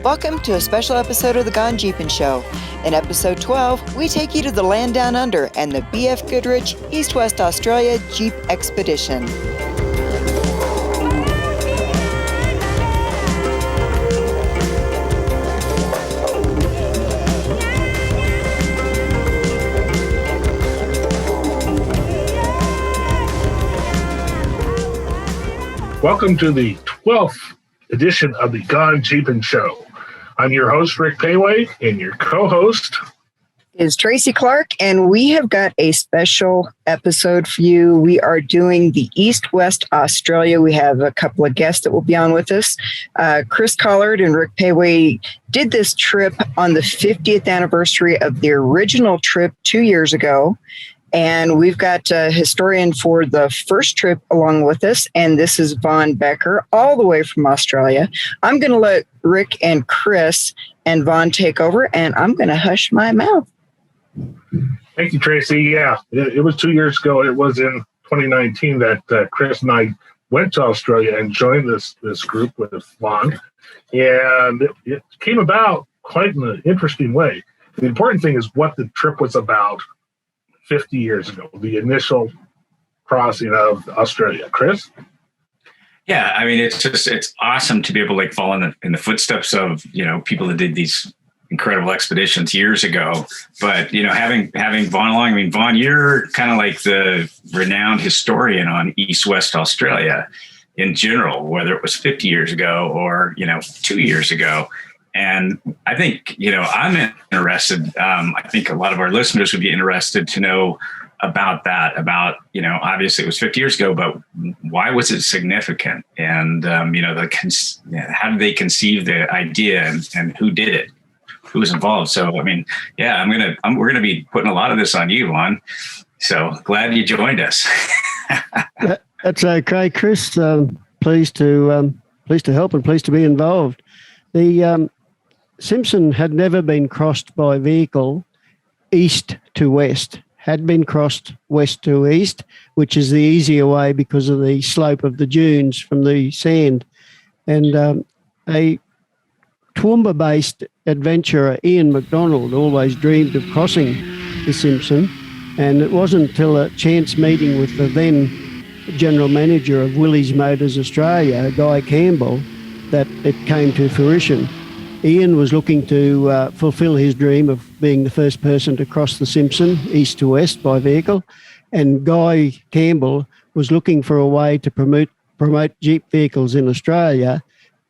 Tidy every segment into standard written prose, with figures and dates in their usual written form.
Welcome to a special episode of the Gone-Gpn Show. In episode 12, we take you to the land down under and the BFGoodrich East-West Australia Jeep Expedition. Welcome to the 12th edition of the Gone-Gpn Show. I'm your host, Rick Payway, and your co-host is Tracy Clark, and we have got a special episode for you. We are doing the East-West Australia. We have a couple of guests that will be on with us. Chris Collard and Rick Payway did this trip on the 50th anniversary of the original trip 2 years ago. And we've got a historian for the first trip along with us, and this is Vaughn Becker, all the way from Australia. I'm going to let Rick and Chris and Vaughn take over, and I'm going to hush my mouth. Thank you, Tracy. Yeah, it was 2 years ago. It was in 2019 that Chris and I went to Australia and joined this group with Vaughn, and it came about quite in an interesting way. The important thing is what the trip was about 50 years ago, the initial crossing of Australia. Chris? Yeah, I mean, it's awesome to be able to follow in the footsteps of, people that did these incredible expeditions years ago. But, having Vaughn along, I mean, Vaughn, you're kind of like the renowned historian on East-West Australia in general, whether it was 50 years ago or, 2 years ago. And I think, I'm interested. I think a lot of our listeners would be interested to know about that, obviously it was 50 years ago, but why was it significant? And, how did they conceive the idea and who did it? Who was involved? So, I mean, yeah, we're going to be putting a lot of this on you, Vaughn. So glad you joined us. That's okay, Chris. Pleased to help and pleased to be involved. The Simpson had never been crossed by vehicle east to west, had been crossed west to east, which is the easier way because of the slope of the dunes from the sand. And a Toowoomba-based adventurer, Ian McDonald, always dreamed of crossing the Simpson. And it wasn't until a chance meeting with the then general manager of Willys Motors Australia, Guy Campbell, that it came to fruition. Ian was looking to fulfill his dream of being the first person to cross the Simpson east to west by vehicle, and Guy Campbell was looking for a way to promote Jeep vehicles in Australia,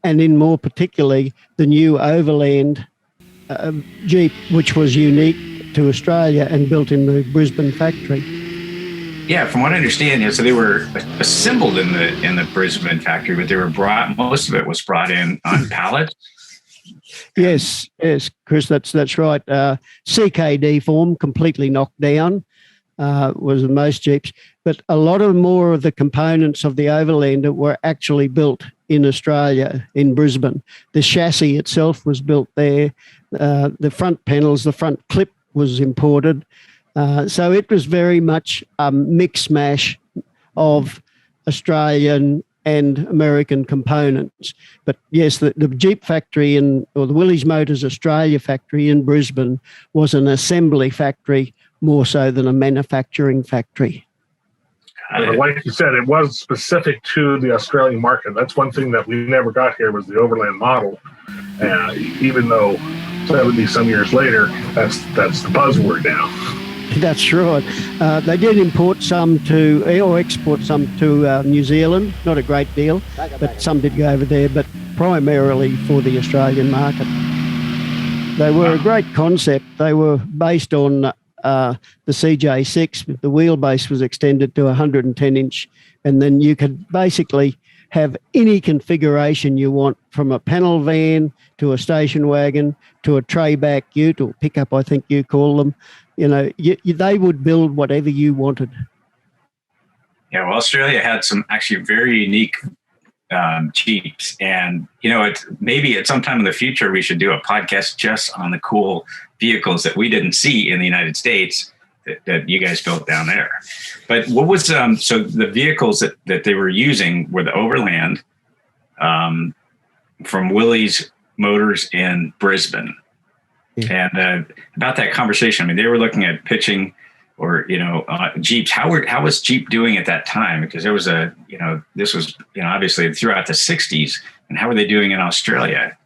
and in more particularly the new overland Jeep, which was unique to Australia and built in the Brisbane factory. Yeah, from what I understand, so they were assembled in the Brisbane factory, but they were most of it was brought in on pallets. Yes, Chris, that's right. CKD form, completely knocked down, was most Jeeps. But a lot more of the components of the Overlander were actually built in Australia, in Brisbane. The chassis itself was built there. The front panels, the front clip was imported. So it was very much a mix-mash of Australian and American components. But yes, the Jeep factory or the Willys Motors Australia factory in Brisbane was an assembly factory more so than a manufacturing factory. Like you said, it was specific to the Australian market. That's one thing that we never got here was the overland model. Even though 70 some years later, that's the buzzword now. That's right. They did export some to New Zealand. Not a great deal, but some did go over there, but primarily for the Australian market. They were a great concept. They were based on the CJ6. The wheelbase was extended to 110-inch, and then you could basically have any configuration you want, from a panel van to a station wagon to a tray-back ute or pickup, I think you call them. They would build whatever you wanted. Yeah, well, Australia had some actually very unique Jeeps. And, maybe at some time in the future, we should do a podcast just on the cool vehicles that we didn't see in the United States that you guys built down there. But what was, so the vehicles that they were using were the Overland from Willys Motors in Brisbane. Yeah. And about that conversation, I mean, they were looking at pitching or, Jeeps. How was Jeep doing at that time? Because there was this was, obviously throughout the 60s. And how were they doing in Australia?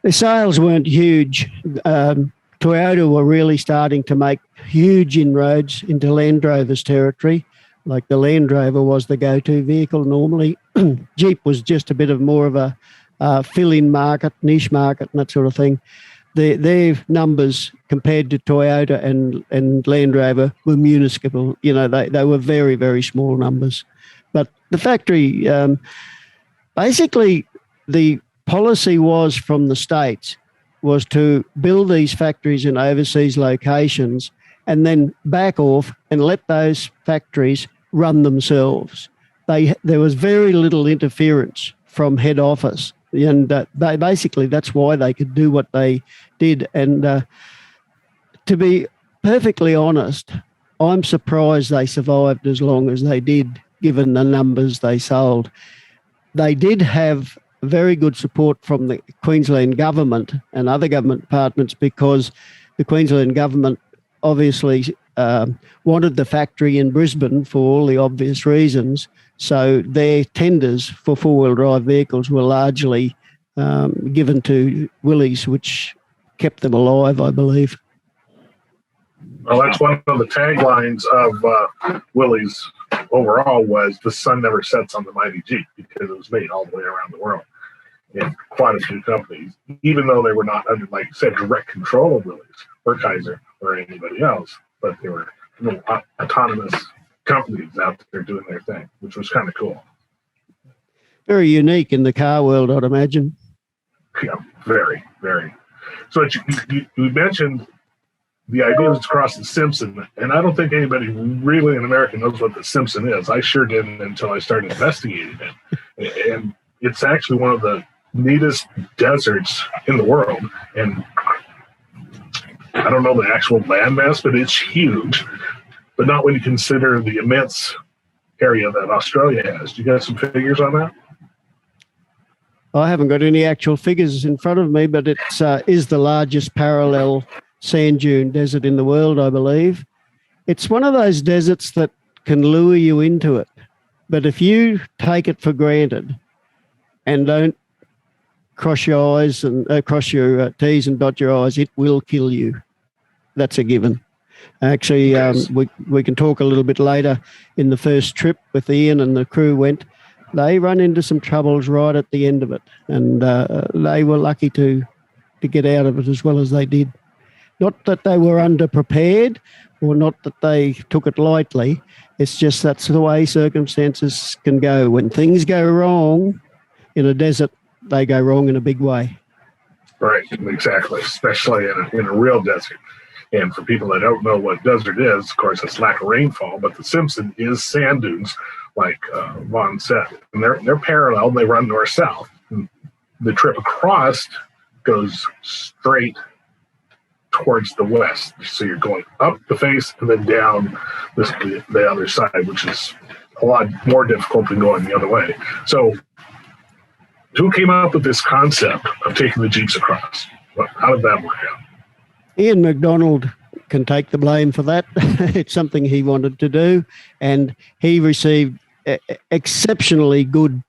The sales weren't huge. Toyota were really starting to make huge inroads into Land Rover's territory. Like the Land Rover was the go-to vehicle normally. Jeep was just a bit of more of a fill-in market, niche market, and that sort of thing. Their numbers compared to Toyota and Land Rover were minuscule. They were very, very small numbers. But the factory, basically the policy was from the States was to build these factories in overseas locations and then back off and let those factories run themselves. There was very little interference from head office. And basically that's why they could do what they did. And to be perfectly honest, I'm surprised they survived as long as they did, given the numbers they sold. They did have very good support from the Queensland government and other government departments, because the Queensland government obviously wanted the factory in Brisbane for all the obvious reasons. So their tenders for four-wheel drive vehicles were largely given to Willys, which kept them alive, I believe. Well, that's one of the taglines of Willys overall was "the sun never sets on the mighty Jeep," because it was made all the way around the world in quite a few companies, even though they were not under, like you said, direct control of Willys or Kaiser or anybody else, but they were autonomous companies out there doing their thing, which was kind of cool. Very unique in the car world, I'd imagine. Yeah, very, very. So you mentioned the ideas across the Simpson, and I don't think anybody really in America knows what the Simpson is. I sure didn't until I started investigating it. And it's actually one of the neatest deserts in the world. And I don't know the actual landmass, but it's huge. But not when you consider the immense area that Australia has. Do you got some figures on that? I haven't got any actual figures in front of me, but it is the largest parallel sand dune desert in the world, I believe. It's one of those deserts that can lure you into it. But if you take it for granted and don't cross your eyes and cross your T's and dot your I's, it will kill you. That's a given. Actually, we can talk a little bit later. In the first trip with Ian and the crew went, they run into some troubles right at the end of it, and they were lucky to get out of it as well as they did. Not that they were underprepared or not that they took it lightly. It's just that's the way circumstances can go. When things go wrong in a desert, they go wrong in a big way. Right, exactly, especially in a real desert. And for people that don't know what desert is, of course, it's lack of rainfall, but the Simpson is sand dunes, like Vaughn said. And they're parallel, they run north-south. The trip across goes straight towards the west. So you're going up the face and then down the other side, which is a lot more difficult than going the other way. So who came up with this concept of taking the Jeeps across? How did that work out? Ian McDonald can take the blame for that. It's something he wanted to do, and he received exceptionally good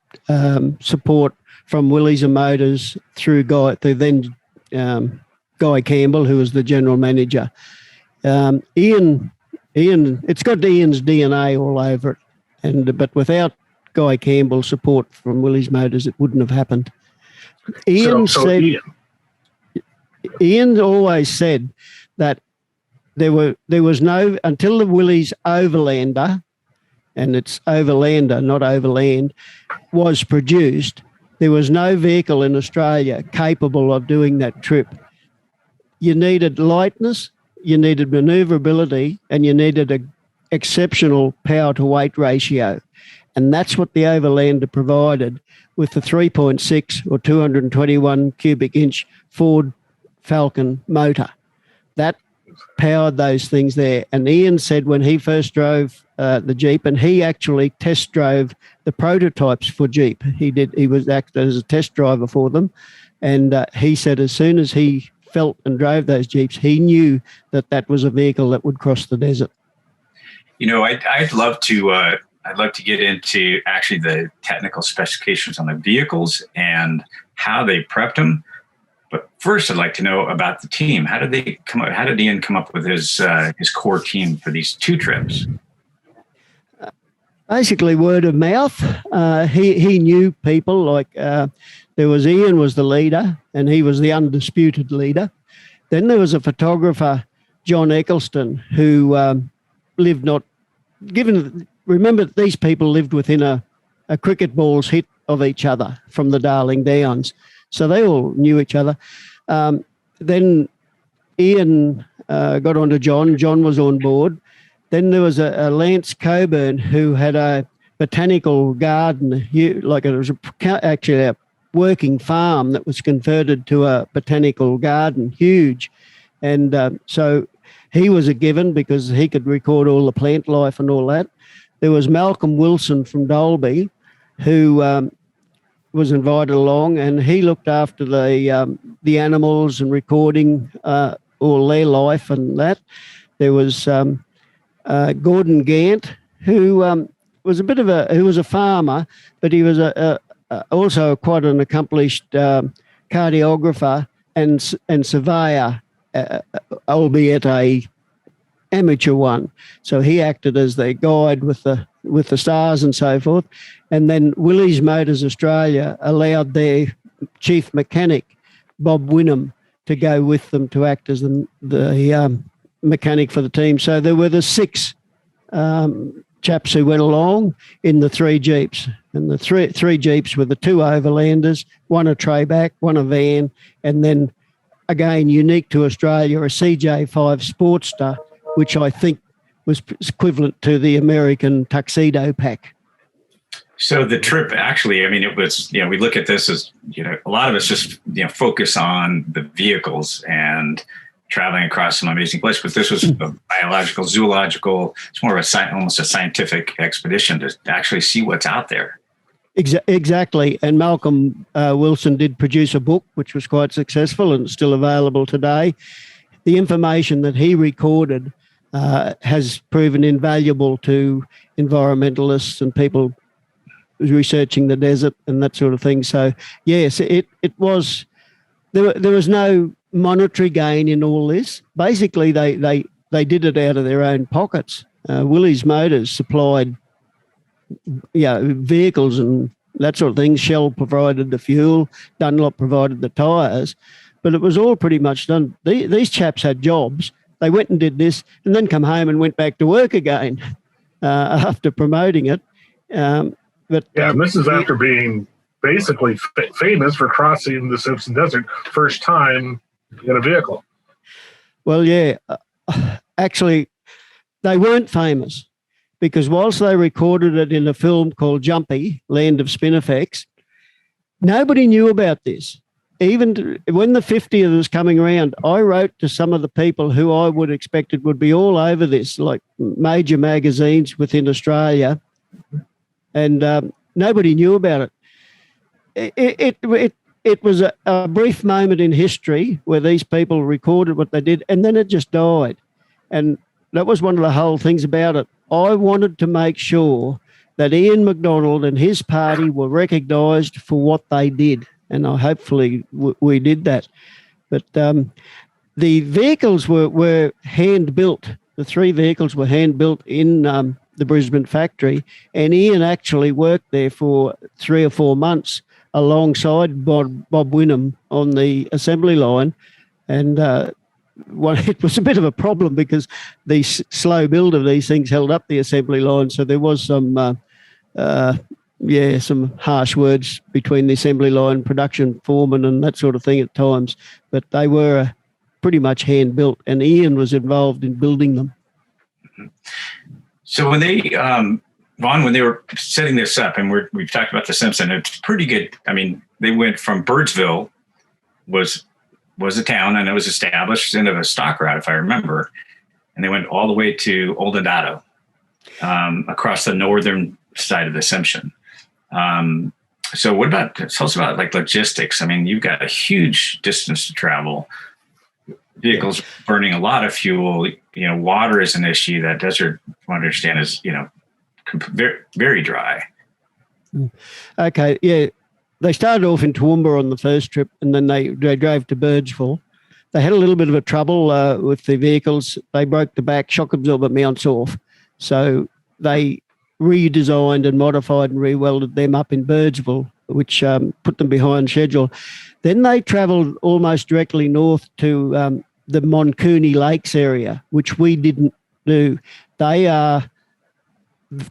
support from Willys and Motors through then Guy Campbell, who was the general manager. Ian, it's got Ian's DNA all over it, but without Guy Campbell's support from Willys Motors, it wouldn't have happened. Ian always said that there was no, until the Willys Overlander, and it's Overlander, not Overland, was produced, there was no vehicle in Australia capable of doing that trip. You needed lightness, you needed manoeuvrability, and you needed an exceptional power to weight ratio. And that's what the Overlander provided with the 3.6 or 221 cubic inch Ford Falcon motor. That powered those things there. And Ian said when he first drove the Jeep, and he actually test drove the prototypes for Jeep. He was acted as a test driver for them. And he said as soon as he felt and drove those Jeeps, he knew that that was a vehicle that would cross the desert. You know, I'd love to get into actually the technical specifications on the vehicles and how they prepped them. But first, I'd like to know about the team. How did Ian come up with his core team for these 2 trips? Basically, word of mouth. He knew people. Like there was Ian was the leader, and he was the undisputed leader. Then there was a photographer, John Eggleston, who lived not given. Remember, these people lived within a cricket ball's hit of each other from the Darling Downs. So they all knew each other. Then Ian got onto John. John was on board. Then there was a Lance Coburn who had a botanical garden, like it was actually a working farm that was converted to a botanical garden, huge. And so he was a given because he could record all the plant life and all that. There was Malcom Wilson from Dolby who was invited along, and he looked after the animals and recording all their life and that. There was Gordon Gant, who was who was a farmer, but he was also quite an accomplished cartographer and surveyor, albeit a amateur one. So he acted as their guide with the stars and so forth. And then Willys Motors Australia allowed their chief mechanic, Bob Wynnum, to go with them to act as the mechanic for the team. So there were the 6 chaps who went along in the 3 Jeeps. And the three Jeeps were the 2 Overlanders, one a Trayback, one a van, and then, again, unique to Australia, a CJ5 Sportster, which I think was equivalent to the American Tuxedo Pack. So the trip, actually, I mean, it was, we look at this as, a lot of us just, focus on the vehicles and traveling across some amazing places. But this was a biological, zoological, it's more of almost a scientific expedition to actually see what's out there. Exactly. And Malcom Wilson did produce a book, which was quite successful and still available today. The information that he recorded has proven invaluable to environmentalists and people researching the desert and that sort of thing. So, yes, it was, there was no monetary gain in all this. Basically, they did it out of their own pockets. Willys Motors supplied vehicles and that sort of thing. Shell provided the fuel, Dunlop provided the tyres, but it was all pretty much done. These chaps had jobs. They went and did this and then come home and went back to work again after promoting it. This is after being basically famous for crossing the Simpson Desert first time in a vehicle. Well, yeah. Actually, they weren't famous because whilst they recorded it in a film called Jumpy, Land of Spinifex, nobody knew about this. Even when the 50th was coming around, I wrote to some of the people who I would expected would be all over this, like major magazines within Australia, and nobody knew about it. It was a brief moment in history where these people recorded what they did, and then it just died. And that was one of the whole things about it. I wanted to make sure that Ian McDonald and his party were recognised for what they did, and hopefully we did that. But the vehicles were hand-built. The 3 vehicles were hand-built in the Brisbane factory, and Ian actually worked there for 3 or 4 months alongside Bob Wynnum on the assembly line. And it was a bit of a problem because the slow build of these things held up the assembly line. So there was some harsh words between the assembly line production foreman and that sort of thing at times. But they were pretty much hand-built, and Ian was involved in building them. So when they, Vaughn, when they were setting this up, and we've talked about the Simpson, it's pretty good. I mean, they went from Birdsville was a town, and it was established into a stock route, if I remember, and they went all the way to Oldendado, across the northern side of the Simpson. So what about, tell us about like logistics. I mean, you've got a huge distance to travel. Vehicles burning a lot of fuel. Water is an issue. That desert, I understand, is, very, very dry. Okay, yeah. They started off in Toowoomba on the first trip, and then they drove to Birdsville. They had a little bit of a trouble with the vehicles. They broke the back shock absorber mounts off. So they redesigned and modified and re-welded them up in Birdsville, which put them behind schedule. Then they travelled almost directly north to the Moncooney Lakes area, which we didn't do. They are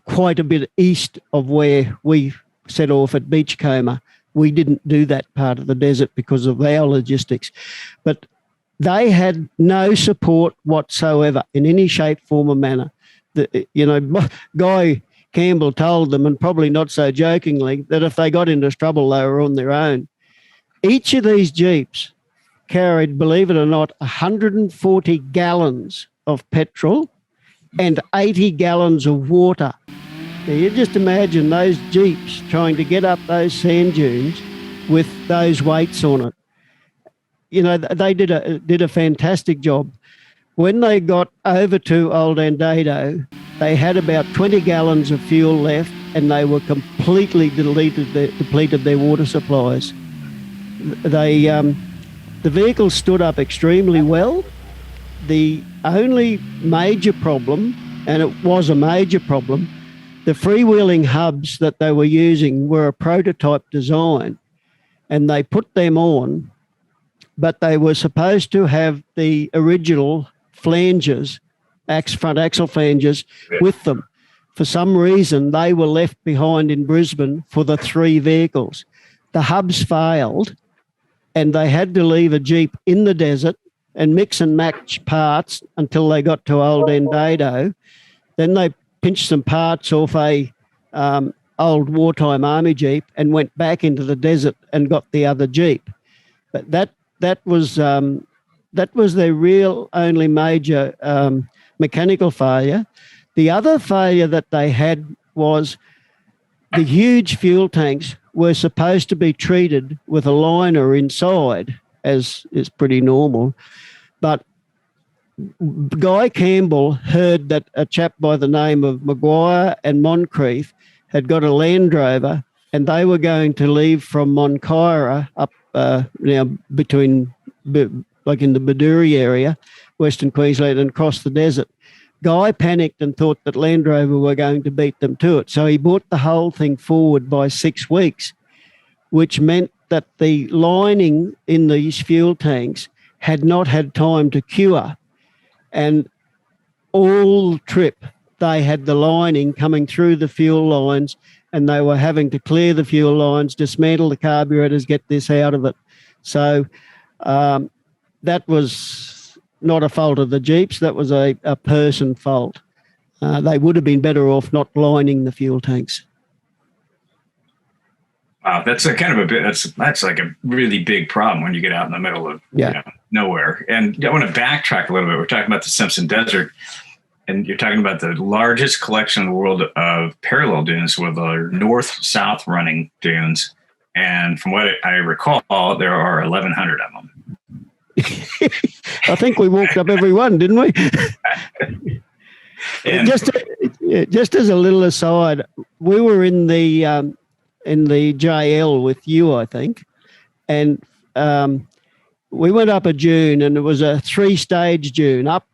quite a bit east of where we set off at Beachcomber. We didn't do that part of the desert because of our logistics. But they had no support whatsoever in any shape, form or manner. Guy Campbell told them, and probably not so jokingly, that if they got into trouble, they were on their own. Each of these Jeeps carried, believe it or not, 140 gallons of petrol and 80 gallons of water. Now, you just imagine those Jeeps trying to get up those sand dunes with those weights on it. They did a fantastic job. When they got over to Old Andado, they had about 20 gallons of fuel left, and they were completely depleted their water supplies. The vehicle stood up extremely well. The only major problem, and it was a major problem, the freewheeling hubs that they were using were a prototype design, and they put them on, but they were supposed to have the original flanges, front axle flanges, with them. For some reason, they were left behind in Brisbane for the 3 vehicles. The hubs failed, and they had to leave a Jeep in the desert and mix and match parts until they got to Old Andado. Then they pinched some parts off a old wartime army Jeep and went back into the desert and got the other Jeep. But that was their real only major mechanical failure. The other failure that they had was the huge fuel tanks were supposed to be treated with a liner inside, as is pretty normal. But Guy Campbell heard that a chap by the name of Maguire and Moncrief had got a Land Rover, and they were going to leave from Monkyra up between, like in the Baduri area, Western Queensland, and cross the desert. Guy panicked and thought that Land Rover were going to beat them to it. So he brought the whole thing forward by 6 weeks, which meant that the lining in these fuel tanks had not had time to cure. And all trip, they had the lining coming through the fuel lines, and they were having to clear the fuel lines, dismantle the carburetors, get this out of it. So that was not a fault of the Jeeps. That was a person fault. They would have been better off not lining the fuel tanks. Wow, that's a kind of a bit. That's like a really big problem when you get out in the middle of nowhere. And I want to backtrack a little bit. We're talking about the Simpson Desert, and you're talking about the largest collection in the world of parallel dunes, with the north-south running dunes. And from what I recall, there are 1,100 of them. I think we walked up every one, didn't we? And just as a little aside, we were in the JL with you, I think, and we went up a dune, and it was a 3-stage dune, up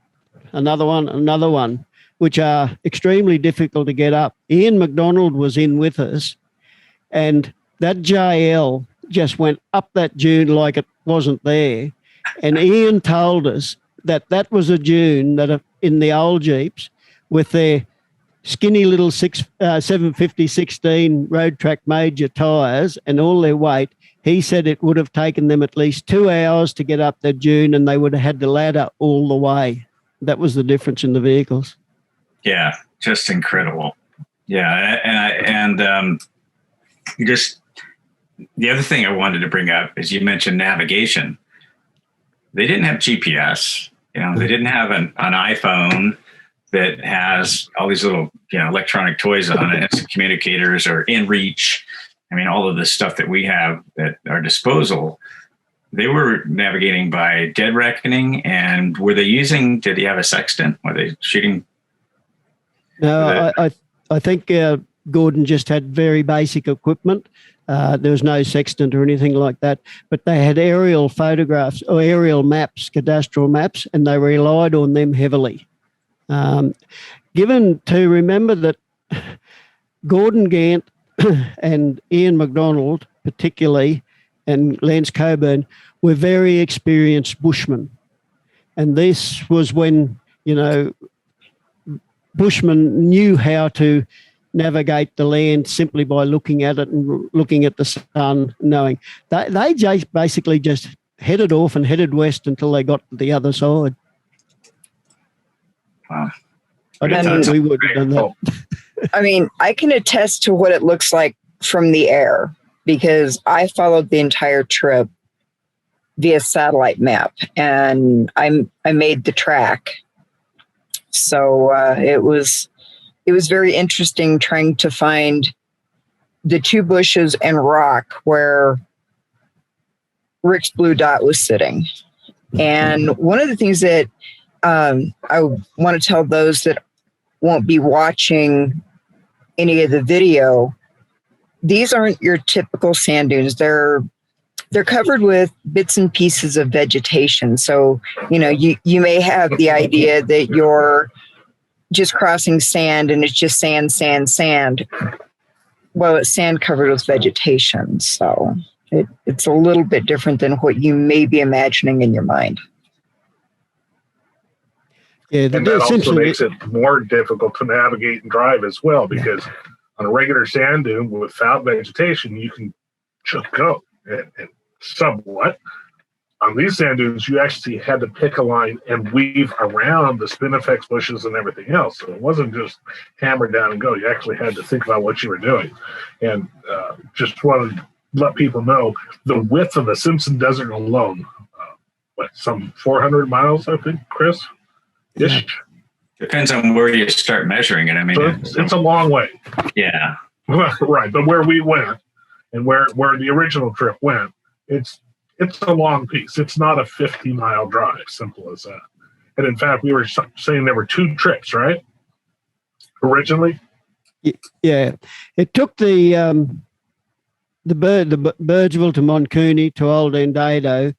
another one, which are extremely difficult to get up. Ian McDonald was in with us, and that JL just went up that dune like it wasn't there. And Ian told us that was a dune that in the old Jeeps with their skinny little 750/16 road track major tyres and all their weight, he said it would have taken them at least 2 hours to get up the dune, and they would have had the ladder all the way. That was the difference in the vehicles. Yeah, just incredible. Yeah, and just the other thing I wanted to bring up is you mentioned navigation. They didn't have GPS. They didn't have an iPhone that has all these little electronic toys on it, instant communicators or InReach. I mean, all of the stuff that we have at our disposal, they were navigating by dead reckoning. And were they did he have a sextant? Were they shooting? No, I think Gordon just had very basic equipment. There was no sextant or anything like that, but they had aerial photographs or aerial maps, cadastral maps, and they relied on them heavily. Given to remember that Gordon Gant and Ian McDonald, particularly, and Lance Coburn, were very experienced bushmen. And this was when, bushmen knew how to navigate the land simply by looking at it and looking at the sun, knowing. They basically just headed off and headed west until they got to the other side. Wow. I don't think we would have done that. I mean, I can attest to what it looks like from the air because I followed the entire trip via satellite map and I made the track. So it was very interesting trying to find the two bushes and rock where Rick's blue dot was sitting. And one of the things that I want to tell those that won't be watching any of the video, these aren't your typical sand dunes. They're covered with bits and pieces of vegetation. So, you may have the idea that you're just crossing sand and it's just sand, sand, sand. Well, it's sand covered with vegetation. So it's a little bit different than what you may be imagining in your mind. Yeah, and that also makes it more difficult to navigate and drive as well, because on a regular sand dune without vegetation, you can just go and somewhat. On these sand dunes, you actually had to pick a line and weave around the spinifex bushes and everything else. So it wasn't just hammer down and go. You actually had to think about what you were doing. And just want to let people know the width of the Simpson Desert alone, some 400 miles, I think, Chris? Yeah. Depends on where you start measuring it. I mean, so it's a long way. Yeah. Right. But where we went and where the original trip went, it's a long piece. It's not a 50-mile drive, simple as that. And in fact, we were saying there were two trips, right? Originally? Yeah. It took the Birdsville to Moncuni to Old Endado,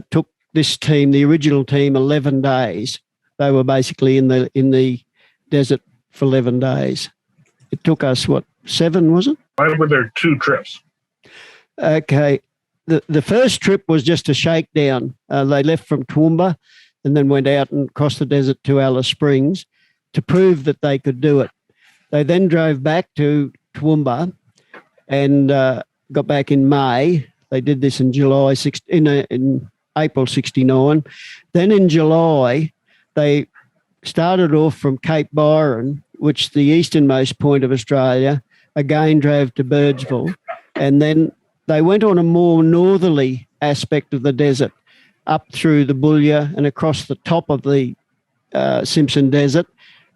took this team, the original team, 11 days. They were basically in the desert for 11 days. It took us, 7, was it? Why were there two trips? Okay. The first trip was just a shakedown. They left from Toowoomba and then went out and crossed the desert to Alice Springs to prove that they could do it. They then drove back to Toowoomba and got back in May. They did this in in April 69. Then in July, they started off from Cape Byron, which the easternmost point of Australia, again drove to Birdsville, and then they went on a more northerly aspect of the desert, up through the Bulla and across the top of the Simpson Desert,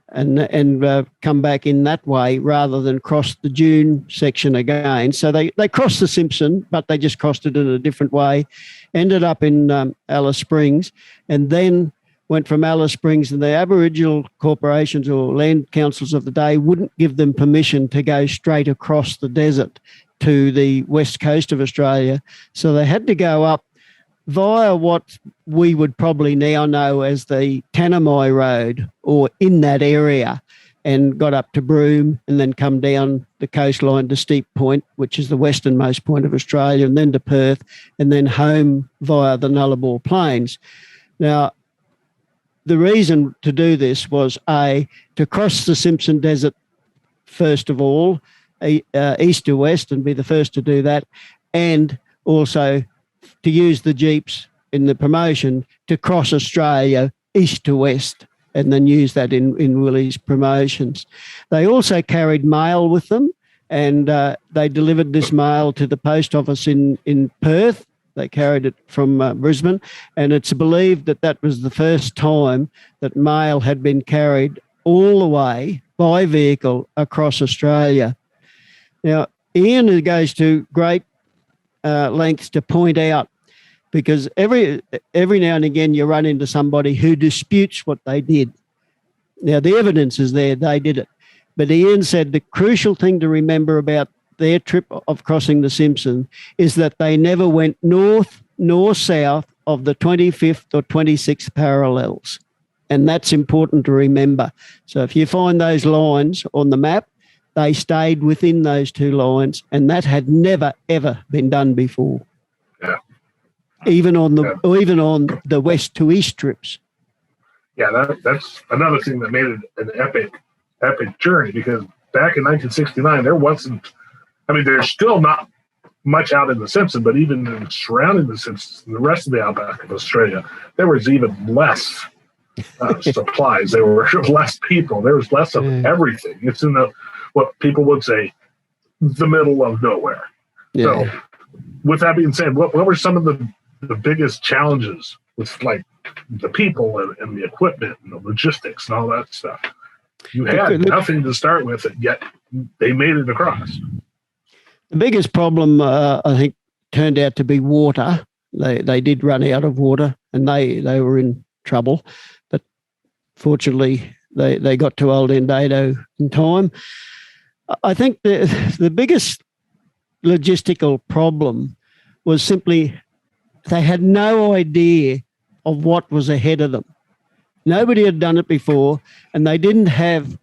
and come back in that way rather than cross the dune section again. So they crossed the Simpson, but they just crossed it in a different way, ended up in Alice Springs, and then went from Alice Springs, and the Aboriginal corporations or land councils of the day wouldn't give them permission to go straight across the desert to the west coast of Australia. So they had to go up via what we would probably now know as the Tanami Road, or in that area, and got up to Broome and then come down the coastline to Steep Point, which is the westernmost point of Australia, and then to Perth, and then home via the Nullarbor Plains. Now, the reason to do this was, to cross the Simpson Desert first of all, east to west, and be the first to do that, and also to use the Jeeps in the promotion to cross Australia east to west, and then use that in Willie's promotions. They also carried mail with them, and they delivered this mail to the post office in Perth. They carried it from Brisbane, and it's believed that was the first time that mail had been carried all the way by vehicle across Australia. Now, Ian goes to great lengths to point out, because every now and again you run into somebody who disputes what they did. Now, the evidence is there, they did it. But Ian said the crucial thing to remember about their trip of crossing the Simpson is that they never went north nor south of the 25th or 26th parallels. And that's important to remember. So if you find those lines on the map, they stayed within those two lines, and that had never, ever been done before. Yeah. Even on the west to east trips. Yeah, that's another thing that made it an epic journey, because back in 1969, there wasn't, I mean, there's still not much out in the Simpson, but even in surrounding the Simpsons, the rest of the outback of Australia, there was even less supplies. There were less people. There was less of everything. It's in what people would say, the middle of nowhere. Yeah. So with that being said, what were some of the biggest challenges with like the people and the equipment and the logistics and all that stuff? You had nothing to start with, yet they made it across. The biggest problem, I think, turned out to be water. They did run out of water, and they were in trouble. But fortunately, they got to Old Endado in time. I think the biggest logistical problem was simply they had no idea of what was ahead of them. Nobody had done it before, and they didn't have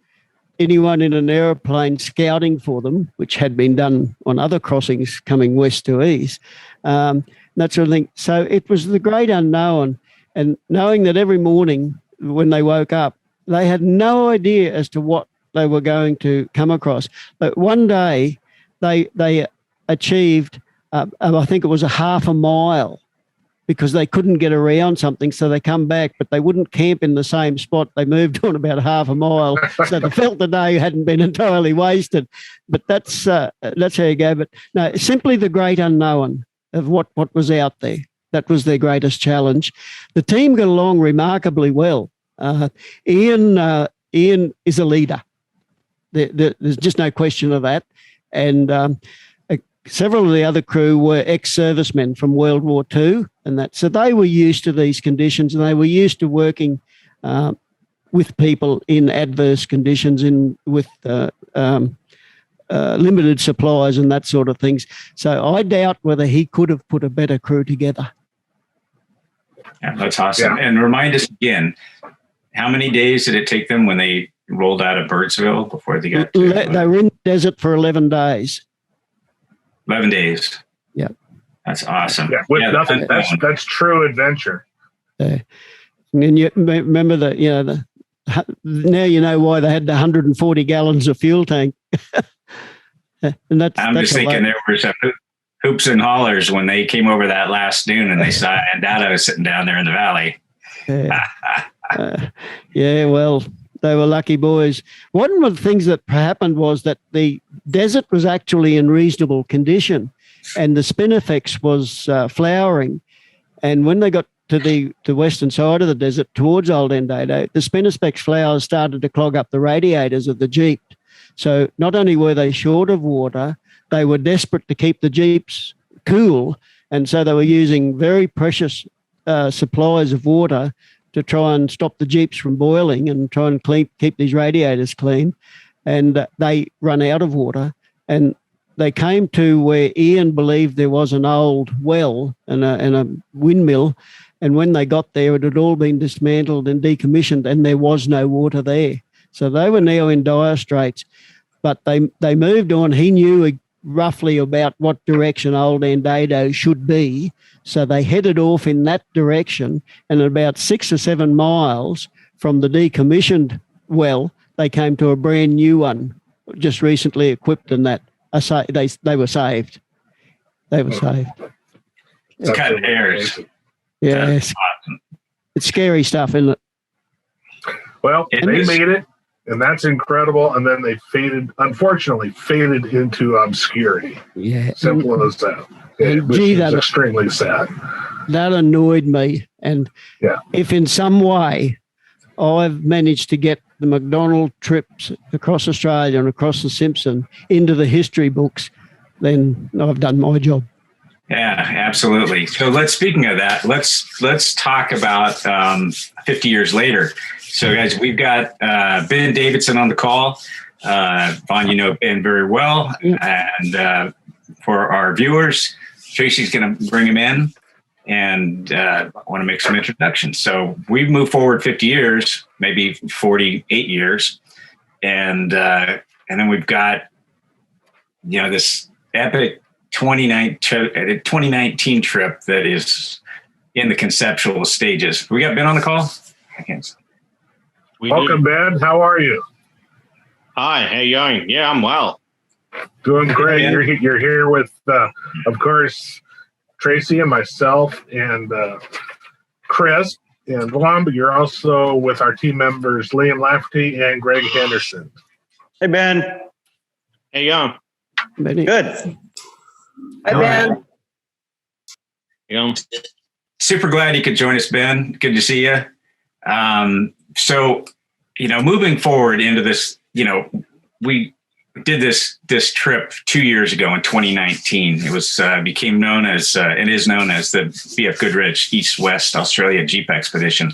anyone in an aeroplane scouting for them, which had been done on other crossings coming west to east, that sort of thing. So it was the great unknown, and knowing that every morning when they woke up, they had no idea as to what they were going to come across. But one day they achieved, I think it was a half a mile, because they couldn't get around something, so they come back, but they wouldn't camp in the same spot. They moved on about half a mile, so they felt the day hadn't been entirely wasted. But that's how you go. But no, simply the great unknown of what was out there. That was their greatest challenge. The team got along remarkably well. Ian is a leader. There's just no question of that. And several of the other crew were ex-servicemen from World War II, and that, so they were used to these conditions, and they were used to working with people in adverse conditions, with limited supplies and that sort of things. So I doubt whether he could have put a better crew together. Yeah, that's awesome. Yeah. And remind us again, how many days did it take them when they rolled out of Birdsville before they got to... They were in the desert for 11 days. 11 days. Yeah. That's awesome. Yeah, with nothing. That's true adventure. Yeah. And you remember that, now you know why they had the 140 gallons of fuel tank. And I'm just thinking there were some hoops and hollers when they came over that last dune and they saw Endado sitting down there in the valley. Yeah. Well, they were lucky boys. One of the things that happened was that the desert was actually in reasonable condition, and the spinifex was flowering. And when they got to the western side of the desert towards Old Endado, the spinifex flowers started to clog up the radiators of the Jeep. So not only were they short of water, they were desperate to keep the Jeeps cool, and so they were using very precious supplies of water to try and stop the Jeeps from boiling and try and keep these radiators clean. And they run out of water, and they came to where Ian believed there was an old well and a windmill. And when they got there, it had all been dismantled and decommissioned, and there was no water there. So they were now in dire straits. But they moved on. He knew roughly about what direction Old Endado should be. So they headed off in that direction, and at about 6 or 7 miles from the decommissioned well, they came to a brand new one, just recently equipped, and that they were saved. They were saved. It's kind of hairs. Yeah, it's scary stuff, isn't it? Well, they made it, and that's incredible. And then they unfortunately faded into obscurity. Yeah. Simple as that. Which is extremely sad. That annoyed me. And if in some way I've managed to get the McDonald trips across Australia and across the Simpson into the history books, then I've done my job. Yeah, absolutely. So speaking of that, let's talk about 50 years later. So guys, we've got Ben Davidson on the call. Vaughn, you know Ben very well. And for our viewers, Tracy's going to bring him in, and I want to make some introductions. So we've moved forward 50 years, maybe 48 years. And then we've got, this epic 2019 trip that is in the conceptual stages. We got Ben on the call? Welcome, Ben. How are you? Hi, how you going? Yeah, I'm well. Doing great. You're here with, of course, Tracy and myself and Chris and Vaughn, but you're also with our team members, Liam Lafferty and Greg Henderson. Hey, Ben. How you going? Good. Hi, Ben. Super glad you could join us, Ben. Good to see you. So, moving forward into this, we did this trip 2 years ago in 2019. It was became known as and is known as the BFGoodrich East-West Australia Jeep Expedition.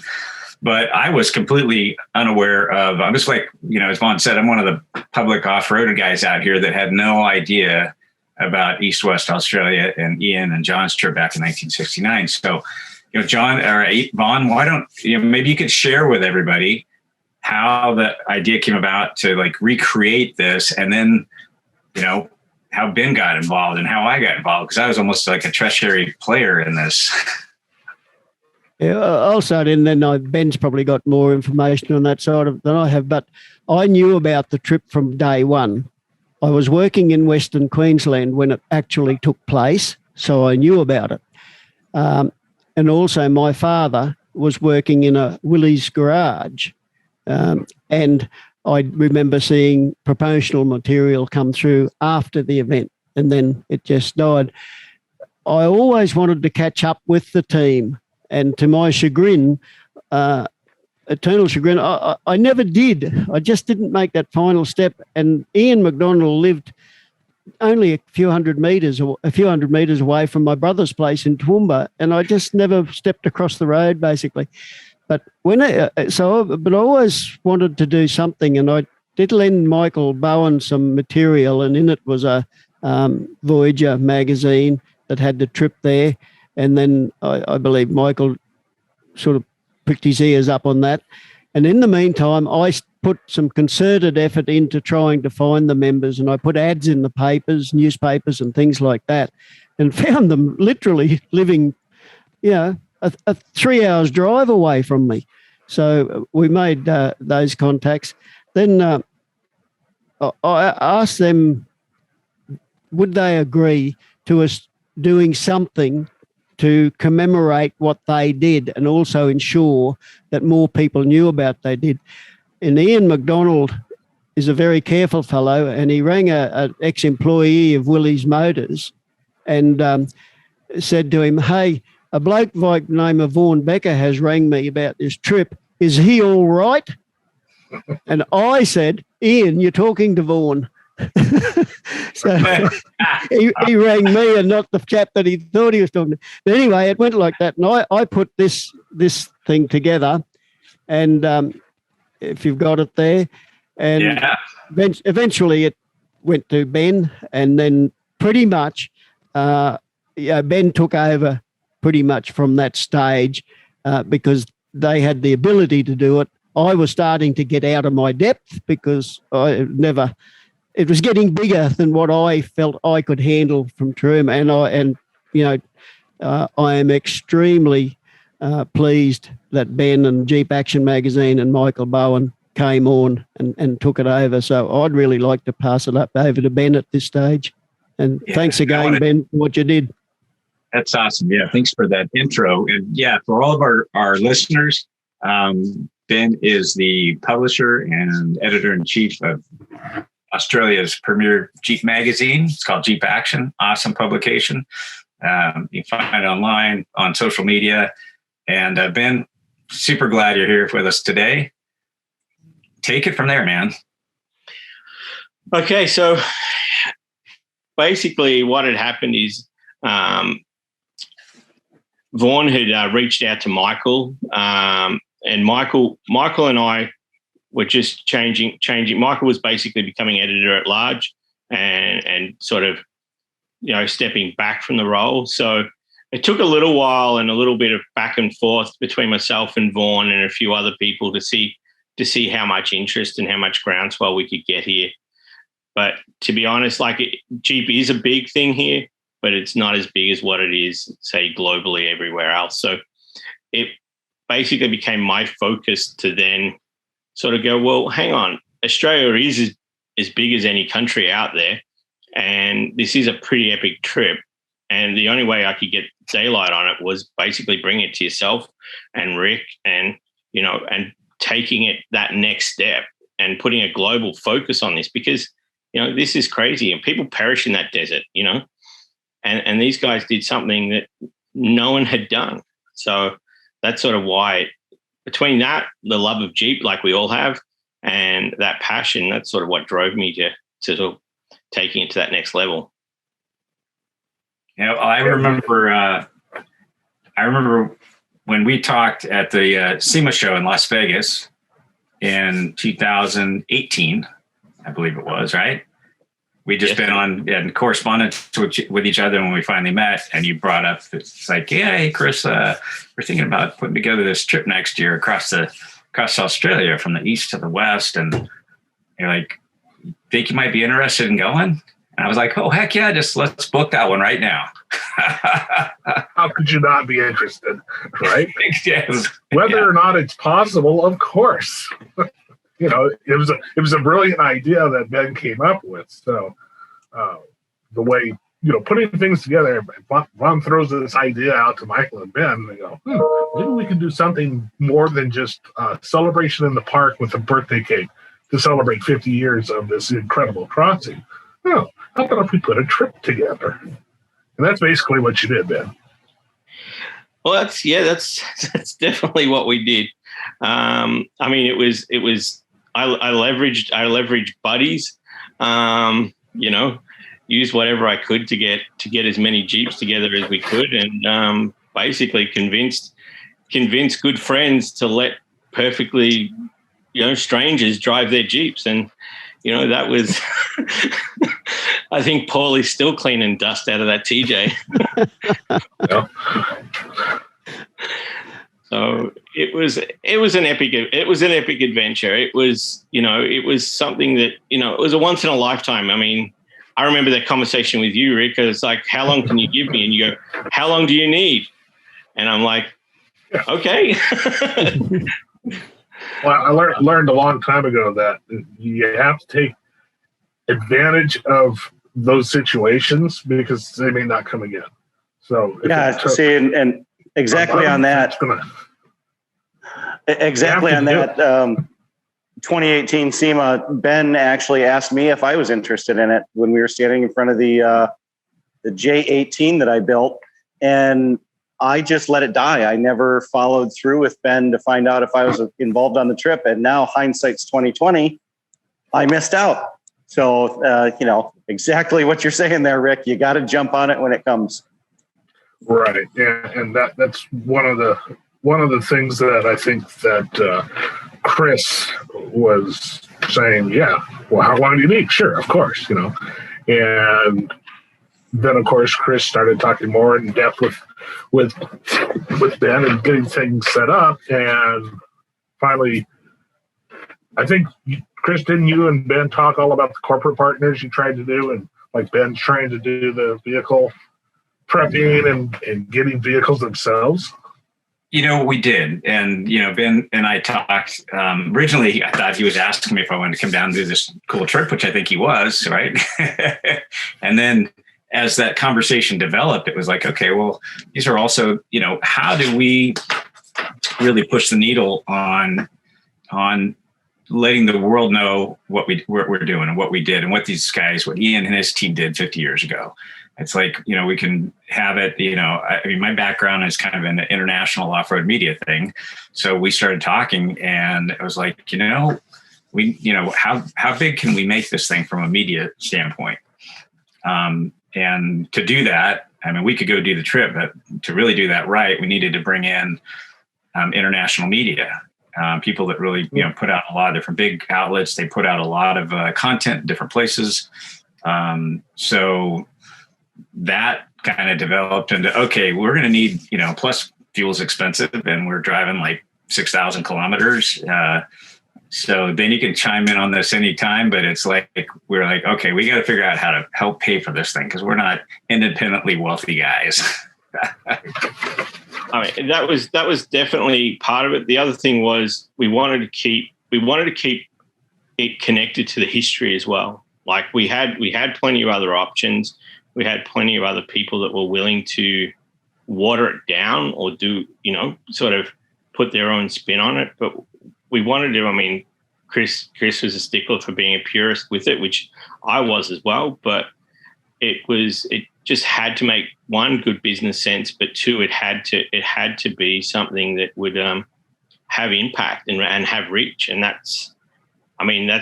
But I was completely unaware of. I was like, as Vaughn said, I'm one of the public off-road guys out here that had no idea about East-West Australia and Ian and John's trip back in 1969. So, John or Vaughn, why don't maybe you could share with everybody how the idea came about to recreate this, and then, how Ben got involved and how I got involved, because I was almost like a tertiary player in this. Yeah, I'll start in, then Ben's probably got more information on that side than I have, but I knew about the trip from day one. I was working in Western Queensland when it actually took place, so I knew about it. And also my father was working in a Willys garage, and I remember seeing promotional material come through after the event, and then it just died. I always wanted to catch up with the team, and to my chagrin, eternal chagrin, I never did. I just didn't make that final step. And Ian McDonald lived only a few hundred meters away from my brother's place in Toowoomba, and I just never stepped across the road, basically. But but I always wanted to do something, and I did lend Michael Bowen some material, and in it was a Voyager magazine that had the trip there. And then I believe Michael sort of pricked his ears up on that. And in the meantime, I put some concerted effort into trying to find the members, and I put ads in the papers, newspapers and things like that, and found them literally living, a 3 hours drive away from me. So we made those contacts. Then I asked them, would they agree to us doing something to commemorate what they did and also ensure that more people knew about what they did. And Ian McDonald is a very careful fellow, and he rang an ex-employee of Willys Motors and said to him, hey, a bloke by the name of Vaughan Becker has rang me about this trip. Is he all right? And I said, Ian, you're talking to Vaughan. So he rang me and not the chap that he thought he was talking to. But anyway, it went like that. And I put this thing together, and if you've got it there, and eventually it went to Ben, and then pretty much Ben took over pretty much from that stage because they had the ability to do it. I was starting to get out of my depth because it was getting bigger than what I felt I could handle from Toowoomba. I am extremely pleased that Ben and Jeep Action Magazine and Michael Bowen came on and took it over. So I'd really like to pass it up over to Ben at this stage. And thanks again, Ben, for what you did. That's awesome. Yeah, thanks for that intro. And for all of our listeners, Ben is the publisher and editor-in-chief of Australia's premier Jeep magazine. It's called Jeep Action. Awesome publication. You can find it online, on social media. And Ben, super glad you're here with us today. Take it from there, man. Okay, so basically what had happened is Vaughn had reached out to Michael, and Michael and I were just changing. Michael was basically becoming editor at large and sort of, stepping back from the role. So it took a little while and a little bit of back and forth between myself and Vaughn and a few other people to see how much interest and how much groundswell we could get here. But to be honest, Jeep is a big thing here, but it's not as big as what it is, say, globally everywhere else. So it basically became my focus to then sort of go, well, hang on, Australia is as big as any country out there, and this is a pretty epic trip. And the only way I could get daylight on it was basically bringing it to yourself and Rick and taking it that next step and putting a global focus on this, because, this is crazy and people perish in that desert, and these guys did something that no one had done. So that's sort of why, between that, the love of Jeep, like we all have, and that passion, that's sort of what drove me to sort of taking it to that next level. I remember when we talked at the SEMA show in Las Vegas in 2018, I believe it was, right? We just been on and correspondence with each other when we finally met, and you brought up, it's like, yeah, hey, Chris, we're thinking about putting together this trip next year across Australia from the east to the west, and you're like, think you might be interested in going? And I was like, oh, heck yeah, let's book that one right now. How could you not be interested, right? Yes. Whether or not it's possible, of course. It was a brilliant idea that Ben came up with. So the way, putting things together, Vaughn throws this idea out to Michael and Ben, and they go, maybe we can do something more than just a celebration in the park with a birthday cake to celebrate 50 years of this incredible crossing. How about if we put a trip together? And that's basically what you did, Ben. Well, that's definitely what we did. It was I leveraged buddies, used whatever I could to get as many Jeeps together as we could, and basically convinced good friends to let perfectly, strangers drive their Jeeps. And, that was, I think Paulie's still cleaning dust out of that TJ. So it was an epic adventure. It was something that, it was a once in a lifetime. I mean, I remember that conversation with you, Rick. It's like, how long can you give me? And you go, how long do you need? And I'm like, okay. Well, I learned a long time ago that you have to take advantage of those situations because they may not come again. So and exactly on that. Exactly on that. 2018 SEMA, Ben actually asked me if I was interested in it when we were standing in front of the J18 that I built, and I just let it die. I never followed through with Ben to find out if I was involved on the trip. And now hindsight's 2020, I missed out. So, exactly what you're saying there, Rick. You got to jump on it when it comes. Right. Yeah. And that's one of the things that I think that Chris was saying, yeah, well, how long do you need? Sure, of course, And then, of course, Chris started talking more in depth with Ben and getting things set up. And finally, I think, Chris, didn't you and Ben talk all about the corporate partners you tried to do? And like Ben's trying to do the vehicle prepping and getting vehicles themselves? We did. And, Ben and I talked. Originally, I thought he was asking me if I wanted to come down and do this cool trip, which I think he was, right? And then as that conversation developed, it was like, okay, well, these are also, how do we really push the needle on letting the world know what we're doing and what we did and what these guys, what Ian and his team did 50 years ago. It's like, we can have it, my background is kind of in the international off-road media thing. So we started talking and it was like, how big can we make this thing from a media standpoint? And to do that, I mean, we could go do the trip, but to really do that right, we needed to bring in international media, people that really, put out a lot of different big outlets. They put out a lot of content in different places. So that kind of developed into, okay, we're going to need, plus fuel's expensive and we're driving like 6,000 kilometers. So then you can chime in on this anytime, but it's like, we're like, okay, we got to figure out how to help pay for this thing because we're not independently wealthy guys. I mean, that was definitely part of it. The other thing was we wanted to keep it connected to the history as well. Like we had plenty of other options. We had plenty of other people that were willing to water it down or do, sort of put their own spin on it. But we wanted to, I mean, Chris was a stickler for being a purist with it, which I was as well. But it just had to make, one, good business sense, but two, it had to be something that would have impact and have reach. And that's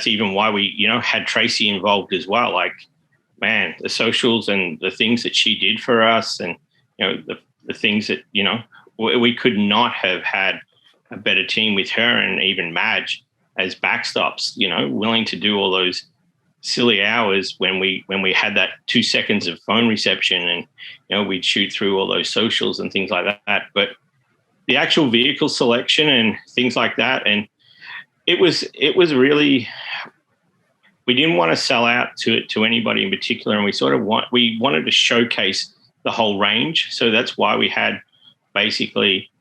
even why we, had Tracy involved as well. Like, man, the socials and the things that she did for us and, the things that, we could not have had a better team with her and even Madge as backstops, willing to do all those silly hours when we had that 2 seconds of phone reception and, we'd shoot through all those socials and things like that. But the actual vehicle selection and things like that. And it was really, we didn't want to sell out to anybody in particular. And we wanted to showcase the whole range. So that's why we had basically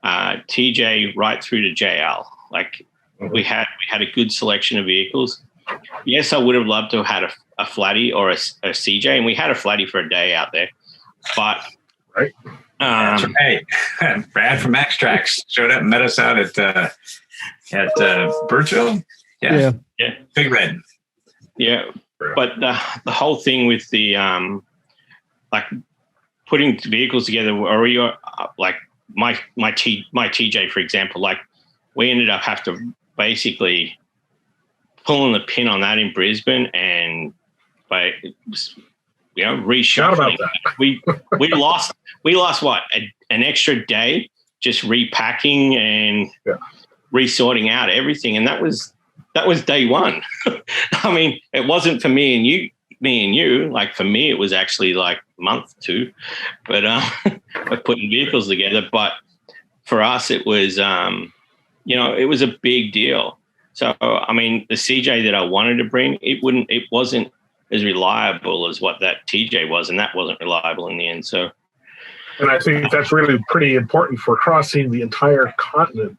TJ right through to JL. Like we had a good selection of vehicles. Yes, I would have loved to have had a Flatty or a CJ, and we had a Flatty for a day out there. But right, that's right. Brad from Max Tracks showed up and met us out at Birchville. Yeah, Big Red. Yeah, but the whole thing with the like putting vehicles together, or like my TJ, for example, like we ended up have to basically pulling the pin on that in Brisbane and by reshuffling. We lost what an extra day just repacking and resorting out everything, and that was day one. I mean, it wasn't for me and you. Like for me, it was actually like month 2, but of putting vehicles together. But for us, it was it was a big deal. So I mean, the CJ that I wanted to bring, it wasn't as reliable as what that TJ was, and that wasn't reliable in the end. So, and I think that's really pretty important for crossing the entire continent.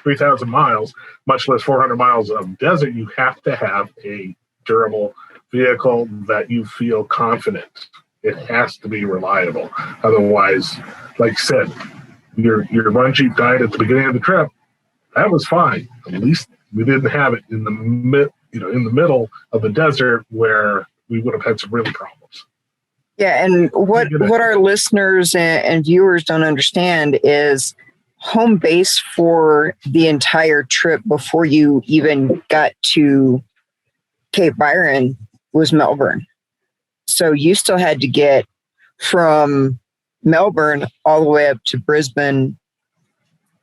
3,000 miles, much less 400 miles of desert. You have to have a durable vehicle that you feel confident. It has to be reliable. Otherwise, like you said, your run Jeep died at the beginning of the trip. That was fine. At least we didn't have it in the middle of the desert where we would have had some real problems. Yeah, and what our listeners and viewers don't understand is home base for the entire trip before you even got to Cape Byron was Melbourne. So you still had to get from Melbourne all the way up to Brisbane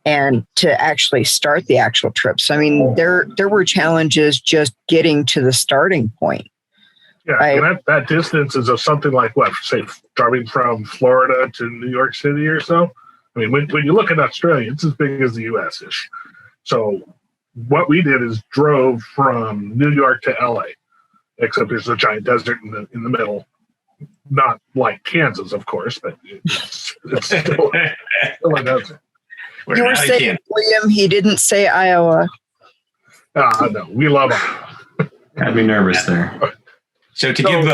and to actually start the actual trip. So, I mean, there were challenges just getting to the starting point. Yeah, and that distance is of something like what, say, driving from Florida to New York City or so. I mean, when you look at Australia, it's as big as the U.S.-ish. So what we did is drove from New York to L.A., except there's a giant desert in the middle. Not like Kansas, of course, but it's still a desert. You were saying, William, he didn't say Iowa. No, we love Iowa. I'd be nervous there. So to give...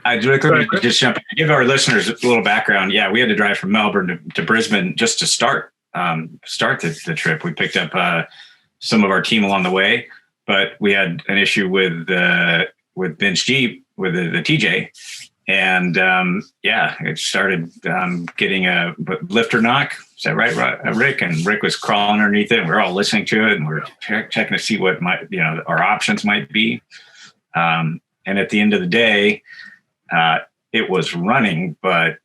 to give our listeners a little background. Yeah, we had to drive from Melbourne to Brisbane just to start the trip. We picked up some of our team along the way, but we had an issue with Ben's Jeep with the TJ, and it started getting a lifter knock. Is that right, Rick? And Rick was crawling underneath it, and we were all listening to it, and we we're checking to see what our options might be. And at the end of the day, it was running, but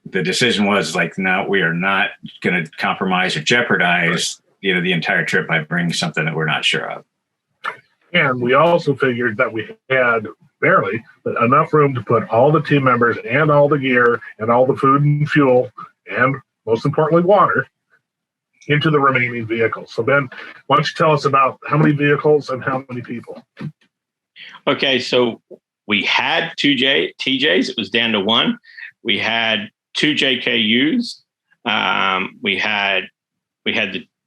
the decision was like, no, we are not going to compromise or jeopardize, the entire trip by bringing something that we're not sure of. And we also figured that we had barely, but enough room to put all the team members and all the gear and all the food and fuel and, most importantly, water into the remaining vehicles. So, Ben, why don't you tell us about how many vehicles and how many people? Okay, so we had two TJs. It was down to one. We had two JKUs. We had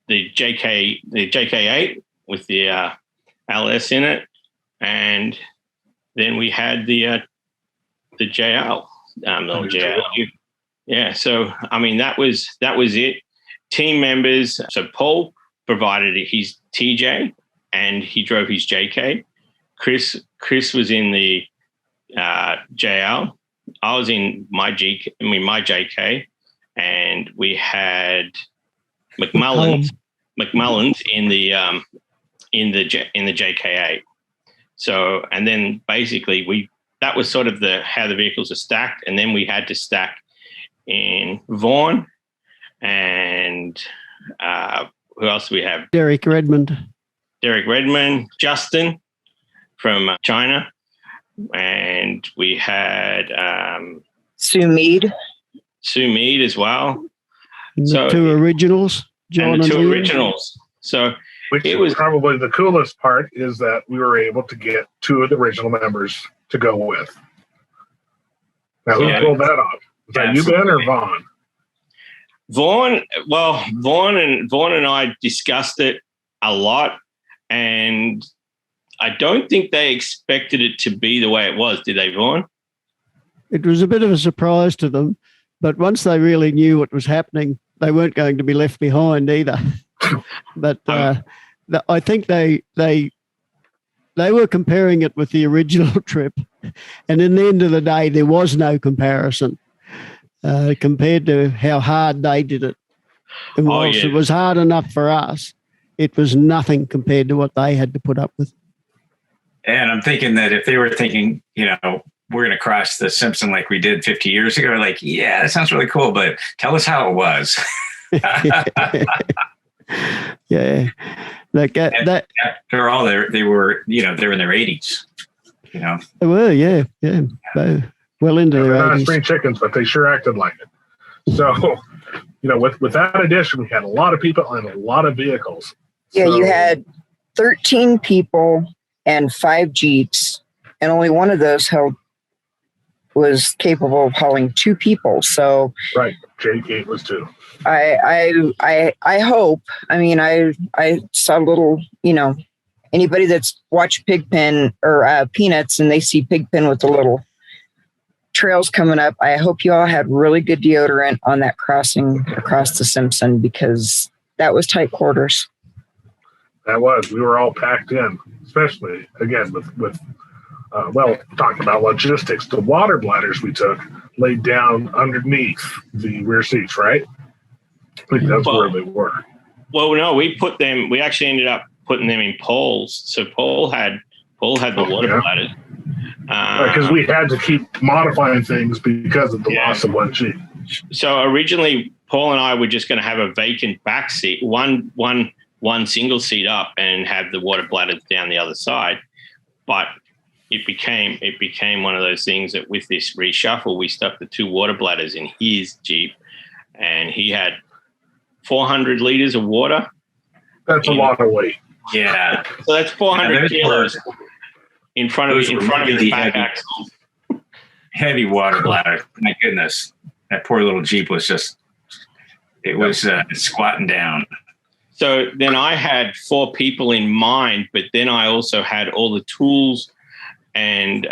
the JK8 with the LS in it, and then we had the JL, little JL. Yeah, so I mean that was it. Team members. So Paul provided his TJ, and he drove his JK. Chris was in the JL. I was in my JK, and we had McMullen's in the JK8. So, and then basically that was sort of how the vehicles are stacked, and then we had to stack in Vaughan, and who else do we have? Derek Redmond, Justin from China, and we had Sue Mead as well. So two originals, John and the two Ian. Originals. So which was probably the coolest part is that we were able to get two of the original members to go with. Now, who pulled that off? Was that you, Ben, or Vaughn? Vaughn and I discussed it a lot, and I don't think they expected it to be the way it was. Did they, Vaughn? It was a bit of a surprise to them, but once they really knew what was happening, they weren't going to be left behind either. But I think they were comparing it with the original trip, and in the end of the day, there was no comparison compared to how hard they did it. And whilst it was hard enough for us, it was nothing compared to what they had to put up with. And I'm thinking that if they were thinking, we're going to cross the Simpson like we did 50 years ago, like, yeah, that sounds really cool, but tell us how it was. Yeah. Like that. After all, they were in their 80s. They were, yeah. Well into their 80s. They're not spring chickens, but they sure acted like it. So, with that addition, we had a lot of people and a lot of vehicles. Yeah, you had 13 people and 5 Jeeps, and only one of those was capable of hauling 2 people. So right, J8 was 2. I hope. I mean, I saw little, anybody that's watched Pigpen or Peanuts and they see Pigpen with the little trails coming up. I hope you all had really good deodorant on that crossing across the Simpson, because that was tight quarters. That was. We were all packed in, especially again with talking about logistics. The water bladders we took laid down underneath the rear seats, right? I think that's where they were. Well, no, we actually ended up putting them in poles. So Paul had the water bladders. Because we had to keep modifying things because of the loss of one Jeep. So originally, Paul and I were just going to have a vacant back seat, one single seat up, and have the water bladders down the other side. But it became one of those things that with this reshuffle, we stuck the 2 water bladders in his Jeep, and he had 400 liters of water. That's a lot of weight. Yeah. So that's 400 kilos in front of his back axle. Heavy water bladder. My goodness. That poor little Jeep was squatting down. So then I had 4 people in mind, but then I also had all the tools and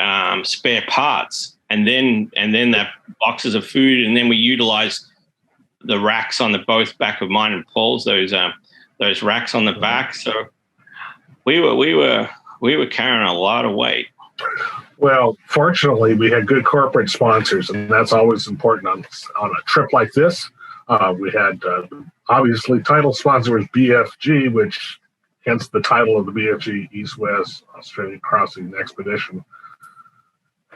spare parts, and then that boxes of food, and then we utilized the racks on both back of mine and Paul's, those racks on the back. So we were carrying a lot of weight. Well, fortunately, we had good corporate sponsors, and that's always important on a trip like this. We had obviously title sponsor was BFG, which hence the title of the BFG East West Australian Crossing Expedition.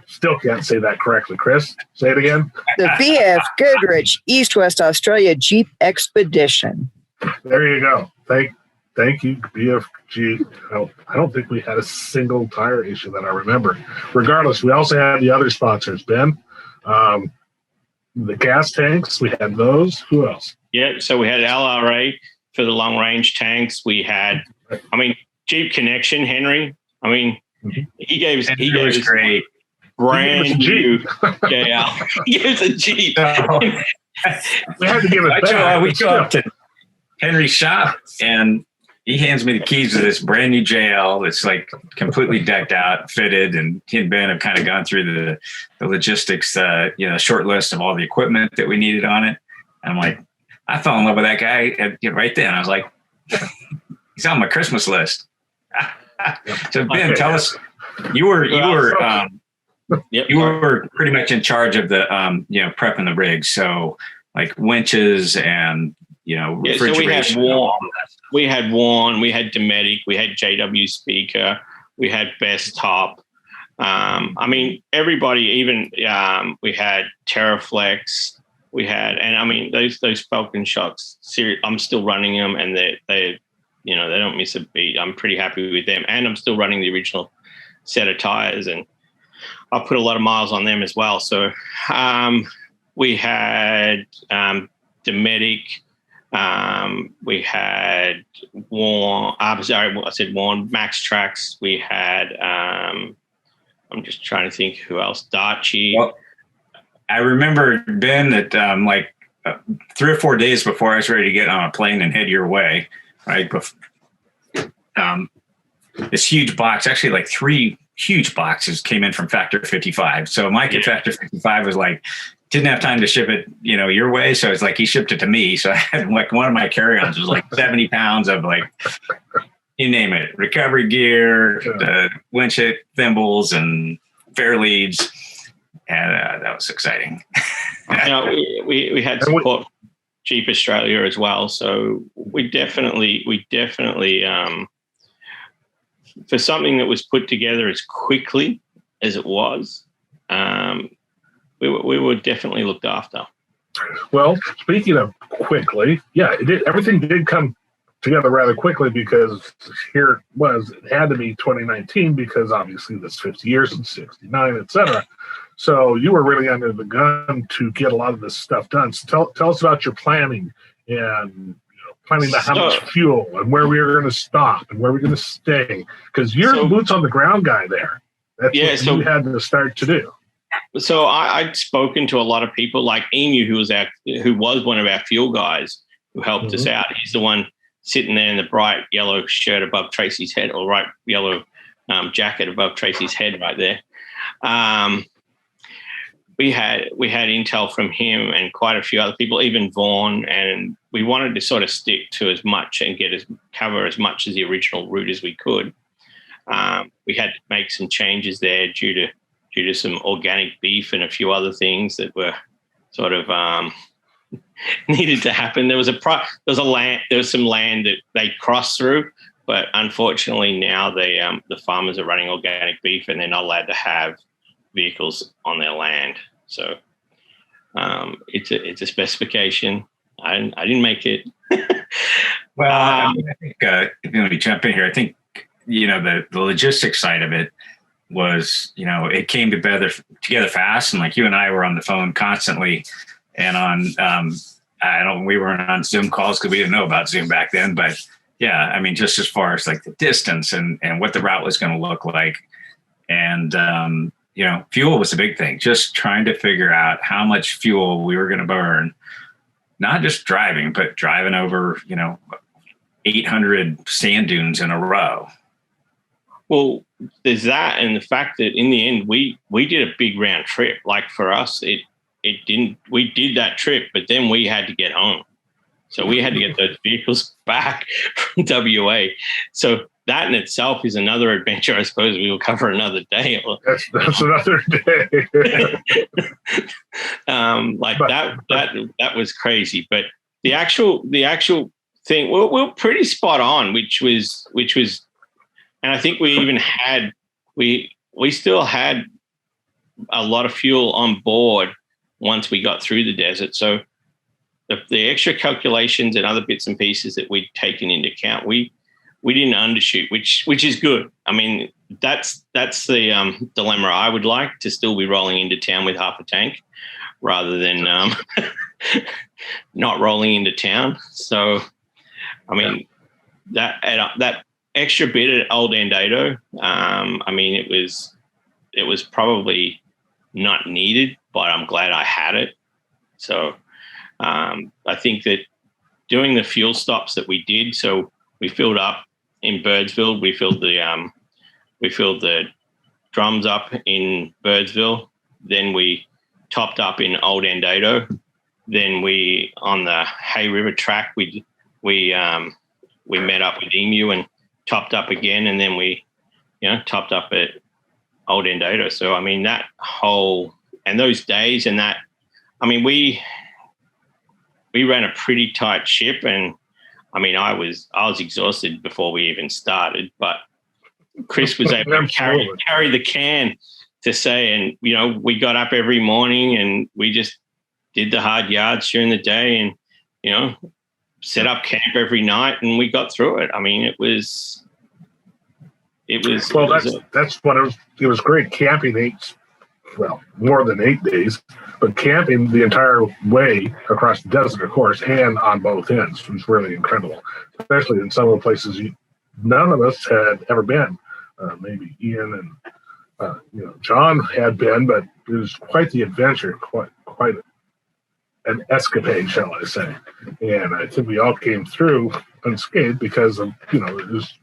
Still can't say that correctly. Chris, say it again. The BF Goodrich East West Australia Jeep Expedition. There you go. Thank you, BFG. I don't think we had a single tire issue that I remember. Regardless, we also had the other sponsors, Ben. The gas tanks, we had those. Who else? Yeah, so we had LRA for the long range tanks. We had, Jeep Connection, Henry. He gave us great. Brand new. Yeah, he gave us a Jeep. We had to give it back. We go up to Henry's shop and he hands me the keys to this brand new JL. It's like completely decked out, fitted, and he and Ben have kind of gone through the logistics, short list of all the equipment that we needed on it. And I'm like, I fell in love with that guy right then. I was like, he's on my Christmas list. So Ben, tell us, you were pretty much in charge of the prepping the rigs. So like winches and refrigeration. So we had Warn, we had Dometic, we had JW Speaker, we had Best Top. Everybody, even we had Terraflex, we had, and those Falcon shocks. I'm still running them, and they don't miss a beat. I'm pretty happy with them, and I'm still running the original set of tires, and I put a lot of miles on them as well. So we had Dometic. We had Warn. I said Warn. Max Tracks. We had. I'm just trying to think who else. Darchi. Well, I remember, Ben, that 3 or 4 days before I was ready to get on a plane and head your way, right? This huge box, actually like 3 huge boxes, came in from Factor 55. So Mike at Factor 55 was like, didn't have time to ship it, your way. So it's like he shipped it to me. So I had like one of my carry-ons was like 70 pounds of like, you name it, recovery gear, the winch hit thimbles and fair leads. And that was exciting. We had support Jeep Australia as well. So we definitely for something that was put together as quickly as it was, we were definitely looked after. Well, speaking of quickly, everything did come together rather quickly, because here it had to be 2019 because obviously this 50 years and 69, etc. So you were really under the gun to get a lot of this stuff done. So tell us about your planning and planning how much fuel and where we were going to stop and where we're going to stay, because you're the boots on the ground guy there. That's what you had to start to do. So I'd spoken to a lot of people like Emu, who was one of our fuel guys who helped us out. He's the one sitting there in the bright yellow shirt above Tracy's head, or bright yellow jacket above Tracy's head right there. We had intel from him and quite a few other people, even Vaughn, and we wanted to sort of stick to as much and cover as much as the original route as we could. We had to make some changes there due to some organic beef and a few other things that were sort of needed to happen. There was some land that they crossed through, but unfortunately now the farmers are running organic beef and they're not allowed to have vehicles on their land. So it's a specification. I didn't make it. Well, I think if you want to jump in here, I think the logistics side of it was, it came together fast, and like you and I were on the phone constantly, and we weren't on Zoom calls because we didn't know about Zoom back then, but yeah, just as far as like the distance and what the route was going to look like, and fuel was a big thing. Just trying to figure out how much fuel we were going to burn, not just driving, but driving over 800 sand dunes in a row. Well, there's that, and the fact that in the end we did a big round trip. Like for us, we did that trip, but then we had to get home. So we had to get those vehicles back from WA. So that in itself is another adventure. I suppose we will cover another day. That's another day. That was crazy. But the actual thing, we're pretty spot on, which was, and I think we even had we still had a lot of fuel on board once we got through the desert. So the extra calculations and other bits and pieces that we'd taken into account, we didn't undershoot, which is good. I mean, that's the dilemma I would like, to still be rolling into town with half a tank rather than not rolling into town. So, I mean, that extra bit at Old Andado, I mean, it was probably not needed, but I'm glad I had it. So I think that doing the fuel stops that we did, so we filled up in Birdsville, we filled the drums up in Birdsville, then we topped up in Old Andado, then we on the Hay River track we met up with Emu and topped up again, and then we topped up at Old Andado. So I mean, that whole and those days and that, I mean, we ran a pretty tight ship, and I mean, I was exhausted before we even started, but Chris was able to carry the can to say, and we got up every morning and we just did the hard yards during the day, and set up camp every night, and we got through it. I mean, it was well. That's what it was. It was great camping more than 8 days, but camping the entire way across the desert, of course, and on both ends was really incredible, especially in some of the places none of us had ever been. Maybe Ian and John had been, but it was quite the adventure, quite an escapade, shall I say. And I think we all came through unscathed because of it was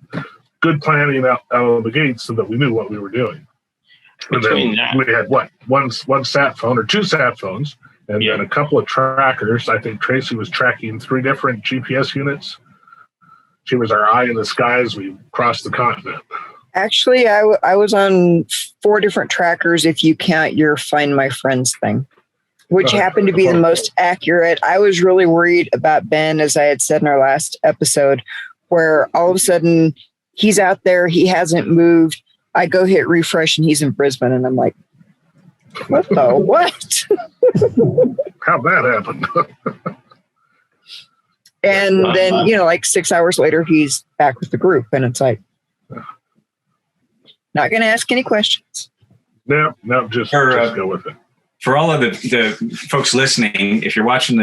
good planning out of the gate, so that we knew what we were doing. And then we had one sat phone or two sat phones, and then a couple of trackers. I think Tracy was tracking 3 different GPS units. She was our eye in the sky as we crossed the continent. Actually, I was on 4 different trackers if you count your Find My Friends thing, which happened to be the most accurate. I was really worried about Ben, as I had said in our last episode, where all of a sudden he's out there, he hasn't moved. I go hit refresh and he's in Brisbane, and I'm like, what the what? How'd that happen? And then, like 6 hours later, he's back with the group, and it's like, not going to ask any questions. No, just go with it. For all of the folks listening, if you're watching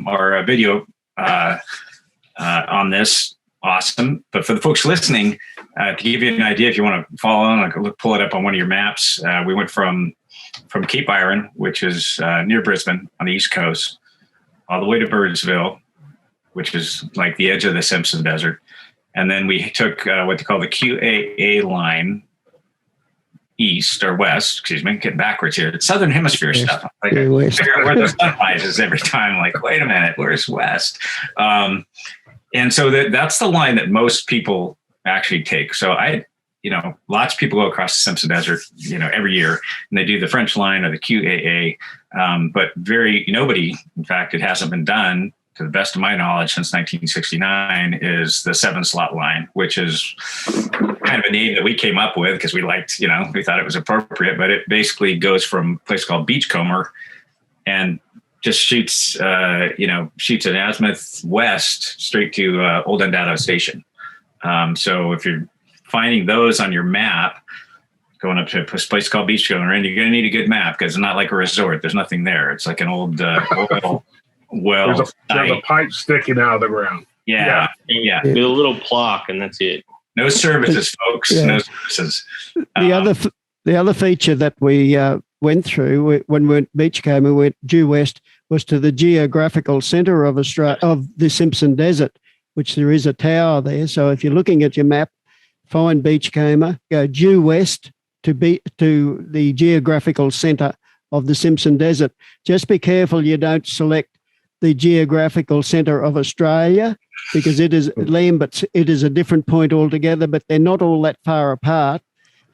our video on this, awesome. But for the folks listening, to give you an idea, if you want to follow on, pull it up on one of your maps. We went from Cape Byron, which is near Brisbane on the East Coast, all the way to Birdsville, which is like the edge of the Simpson Desert. And then we took what they call the QAA line east or west, getting backwards here. It's Southern Hemisphere stuff. Like, I figure out where the sunrise is every time. Like, wait a minute, where's west? And so that's the line that most people actually take. So lots of people go across the Simpson Desert, every year, and they do the French line or the QAA. But nobody, in fact, it hasn't been done, to the best of my knowledge, since 1969, is the 7-slot line, which is kind of a name that we came up with because we liked, we thought it was appropriate. But it basically goes from a place called Beachcomber and just shoots an azimuth west straight to Old Andado Station. So if you're finding those on your map, going up to a place called Beachcomber, and you're going to need a good map because it's not like a resort. There's nothing there. It's like an old well. There's a pipe sticking out of the ground. Yeah. With a little plaque, and that's it. No services, folks. Yeah. No services. The other feature that we went through when we went Beachcomber, we went due west, was to the geographical centre of the Simpson Desert, which there is a tower there. So if you're looking at your map, find Beachcomber, go due west to the geographical centre of the Simpson Desert. Just be careful you don't select the geographical centre of Australia, because it is Liam, but it is a different point altogether, but they're not all that far apart.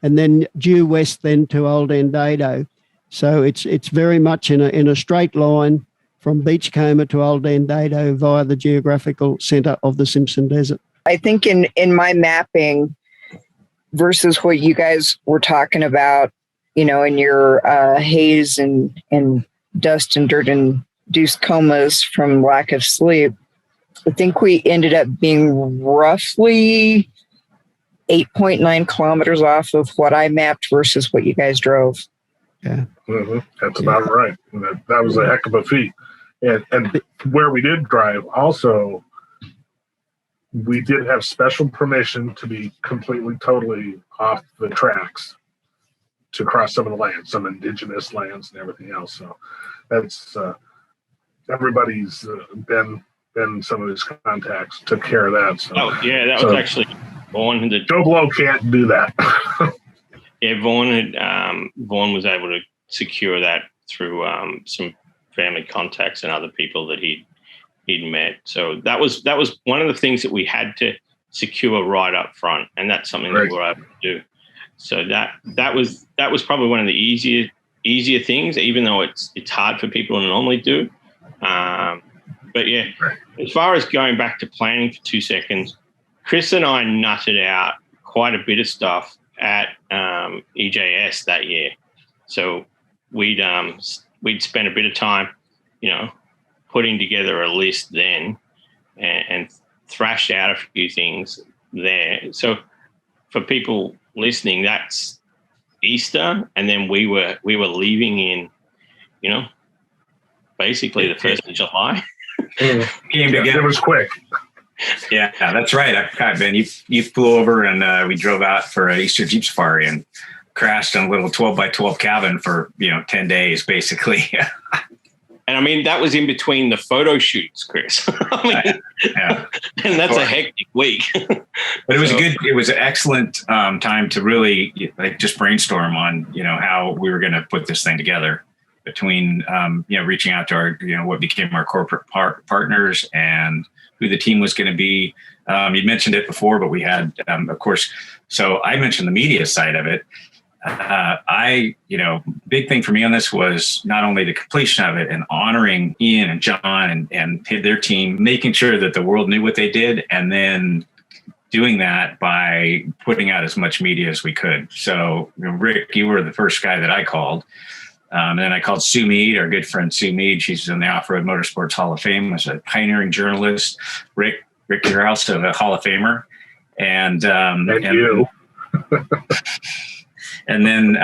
And then due west then to Old Andado. So it's very much in a straight line from Beachcomber to Old Andado via the geographical centre of the Simpson Desert. I think in my mapping versus what you guys were talking about, in your haze and dust and dirt induced comas from lack of sleep. I think we ended up being roughly 8.9 kilometers off of what I mapped versus what you guys drove. Yeah. Mm-hmm. That's about right. That was a heck of a feat. And where we did drive, also, we did have special permission to be completely, totally off the tracks to cross some of the lands, some indigenous lands and everything else. So that's everybody's been some of his contacts took care of that. So, that was actually Vaughn. Joe Blow can't do that. Yeah, Vaughn was able to secure that through some family contacts and other people that he'd met. So that was one of the things that we had to secure right up front, and that's something that we were able to do. So that was probably one of the easier things, even though it's hard for people to normally do. But yeah, as far as going back to planning for 2 seconds, Chris and I nutted out quite a bit of stuff at EJS that year. So we'd spent a bit of time, putting together a list then and thrashed out a few things there. So for people listening, that's Easter, and then we were leaving in, basically the 1st of July. Came together. It was quick. Yeah, that's right. Ben, you flew over and we drove out for an Easter Jeep Safari and crashed in a little 12x12 cabin for 10 days basically. And I mean, that was in between the photo shoots, Chris. Yeah. And that's a hectic week. But it was an excellent time to really just brainstorm on, how we were going to put this thing together between, reaching out to our, what became our corporate partners and who the team was going to be. You'd mentioned it before, but we had, of course, so I mentioned the media side of it. Big thing for me on this was not only the completion of it and honoring Ian and John and their team, making sure that the world knew what they did, and then doing that by putting out as much media as we could. So, Rick, you were the first guy that I called. And then I called Sue Mead, our good friend Sue Mead. She's in the Off-Road Motorsports Hall of Fame as a pioneering journalist. Rick, you're also a Hall of Famer. And you. And then,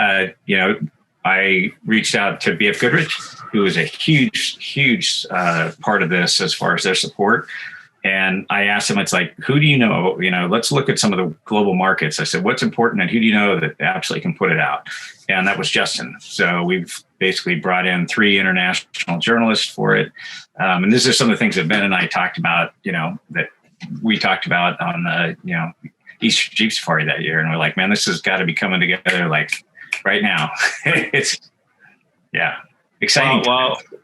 I reached out to BF Goodrich, who is a huge part of this as far as their support. And I asked him, it's like, who do you know? Let's look at some of the global markets. I said, what's important and who do you know that absolutely can put it out? And that was Justin. So we've basically brought in 3 international journalists for it. And this is some of the things that Ben and I talked about, that we talked about on the, Easter Jeep Safari that year. And we're like, man, this has got to be coming together like right now. It's exciting.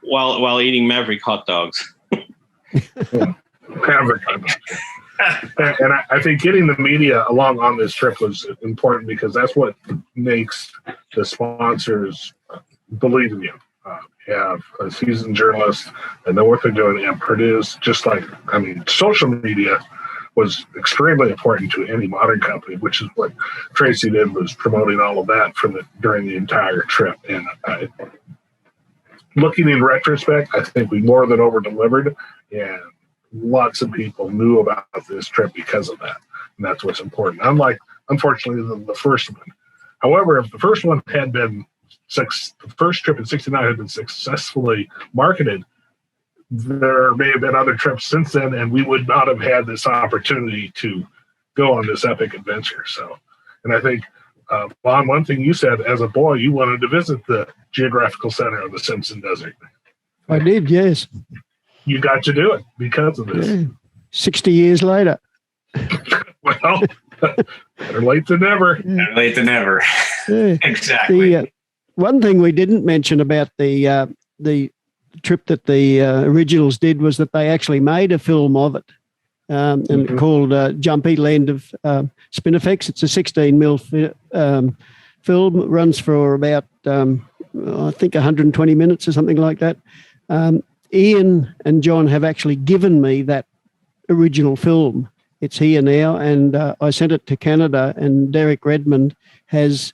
While eating Maverick hot dogs. Maverick hot dogs. And I think getting the media along on this trip was important because that's what makes the sponsors believe in you. You have a seasoned journalist and know what they're doing and produce social media was extremely important to any modern company, which is what Tracy did, was promoting all of that during the entire trip. And looking in retrospect, I think we more than over-delivered, and lots of people knew about this trip because of that. And that's what's important. Unlike, unfortunately, the first one. However, if the first one had been, the first trip in '69 had been successfully marketed, there may have been other trips since then, and we would not have had this opportunity to go on this epic adventure. So, and I think, Vaughn, one thing you said as a boy, you wanted to visit the geographical center of the Simpson Desert. I did, yes. You got to do it because of this. Yeah. 60 years later. Well, better late than never. Better late than never. Yeah. Exactly. One thing we didn't mention about the trip that the originals did was that they actually made a film of it, and called Jumpy Land of Spin Effects. It's a 16mm film. It runs for about I think 120 minutes or something like that. Ian and John have actually given me that original film. It's here now, and I sent it to Canada, and Derek Redmond has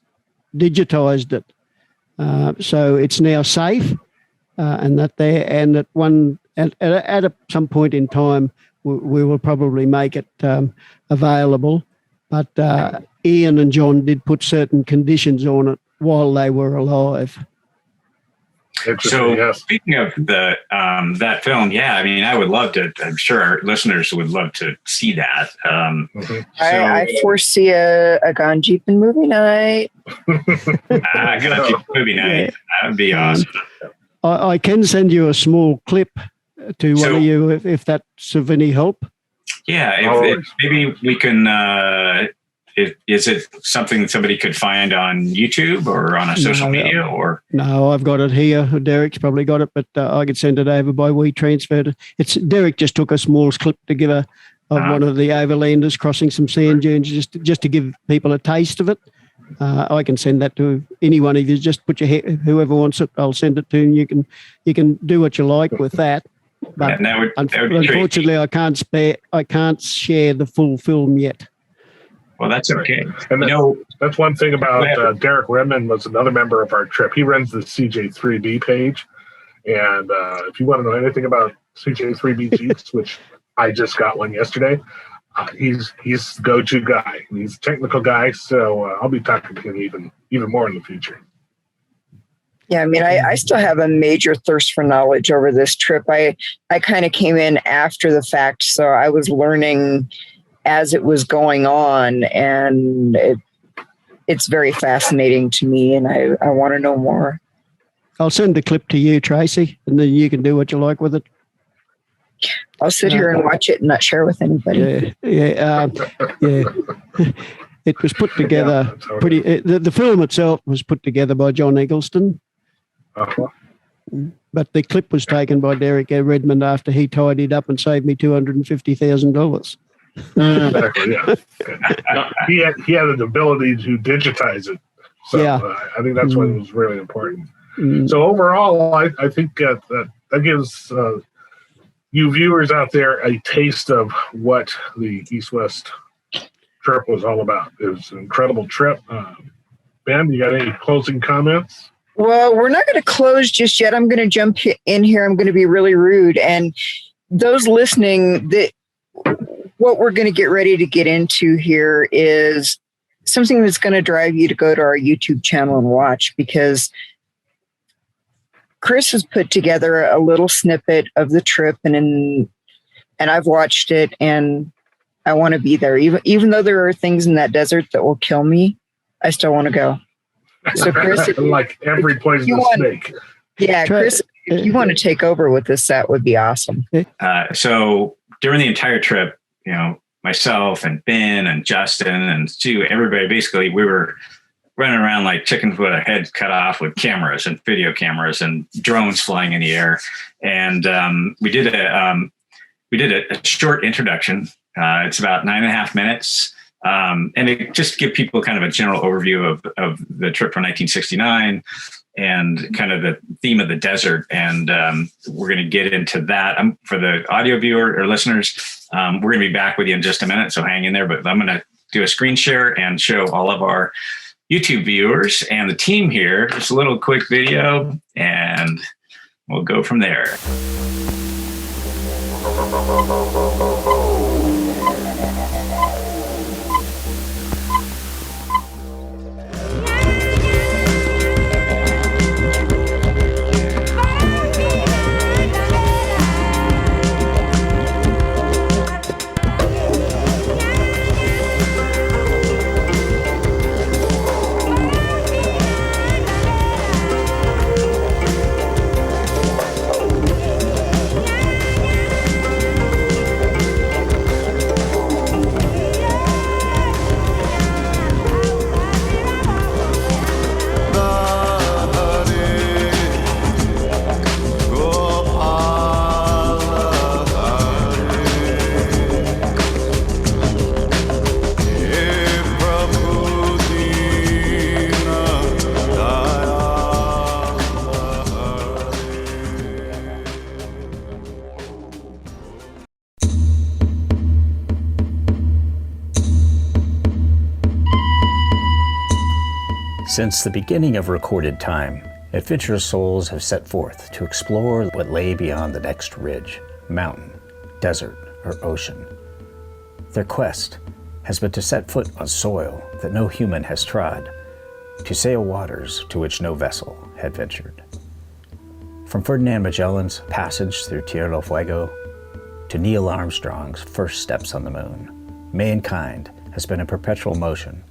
digitized it So it's now safe, and that at some point in time we will probably make it available. But Ian and John did put certain conditions on it while they were alive. So speaking of the that film, yeah, I mean, I would love to. I'm sure our listeners would love to see that. I foresee a Gone-Gpn movie night. Gone-Gpn movie night. That would be awesome. I can send you a small clip to one of you if that's of any help. Yeah, maybe we can. Is it something somebody could find on YouTube or on a social media? Or no, I've got it here. Derek's probably got it, but I could send it over by WeTransfer. It's Derek just took a small clip together of one of the overlanders crossing some sand dunes, just to give people a taste of it. I can send that to anyone. If you just put whoever wants it, I'll send it to you. You can do what you like with that. But that would unfortunately, I can't share the full film yet. Well, that's okay. And that's one thing about Derek Redmond was another member of our trip. He runs the CJ3B page. And if you want to know anything about CJ3B Jeeps, which I just got one yesterday, he's the go-to guy. He's a technical guy, so I'll be talking to him even more in the future. Yeah, I mean, I still have a major thirst for knowledge over this trip. I kind of came in after the fact, so I was learning as it was going on, and it's very fascinating to me, and I want to know more. I'll send the clip to you, Tracy, and then you can do what you like with it. I'll sit here and watch it and not share with anybody. Yeah. It was put together the film itself was put together by John Eggleston. Uh-huh. But the clip was taken by Derek Redmond after he tidied up and saved me $250,000. Exactly, yeah. He had an ability to digitize it. So I think that's what was really important. So overall, I think that gives you viewers out there a taste of what the East-West trip was all about. It was an incredible trip. Ben, you got any closing comments? Well, we're not going to close just yet. I'm going to jump in here. I'm going to be really rude. And those listening, what we're going to get ready to get into here is something that's going to drive you to go to our YouTube channel and watch, because Chris has put together a little snippet of the trip, and I've watched it, and I want to be there. Even though there are things in that desert that will kill me, I still want to go. So, Chris, like every poisonous snake. Yeah, Chris, if you want to take over with this, that would be awesome. So during the entire trip, myself and Ben and Justin and Stu, everybody, basically, we were running around like chickens with our heads cut off with cameras and video cameras and drones flying in the air. And we did a short introduction. It's about 9.5 minutes. And it just give people kind of a general overview of the trip from 1969 and kind of the theme of the desert. And we're going to get into that. For the audio viewer or listeners, we're going to be back with you in just a minute, so hang in there. But I'm going to do a screen share and show all of our YouTube viewers and the team here just a little quick video, and we'll go from there. Since the beginning of recorded time, adventurous souls have set forth to explore what lay beyond the next ridge, mountain, desert, or ocean. Their quest has been to set foot on soil that no human has trod, to sail waters to which no vessel had ventured. From Ferdinand Magellan's passage through Tierra del Fuego to Neil Armstrong's first steps on the moon, mankind has been in perpetual motion,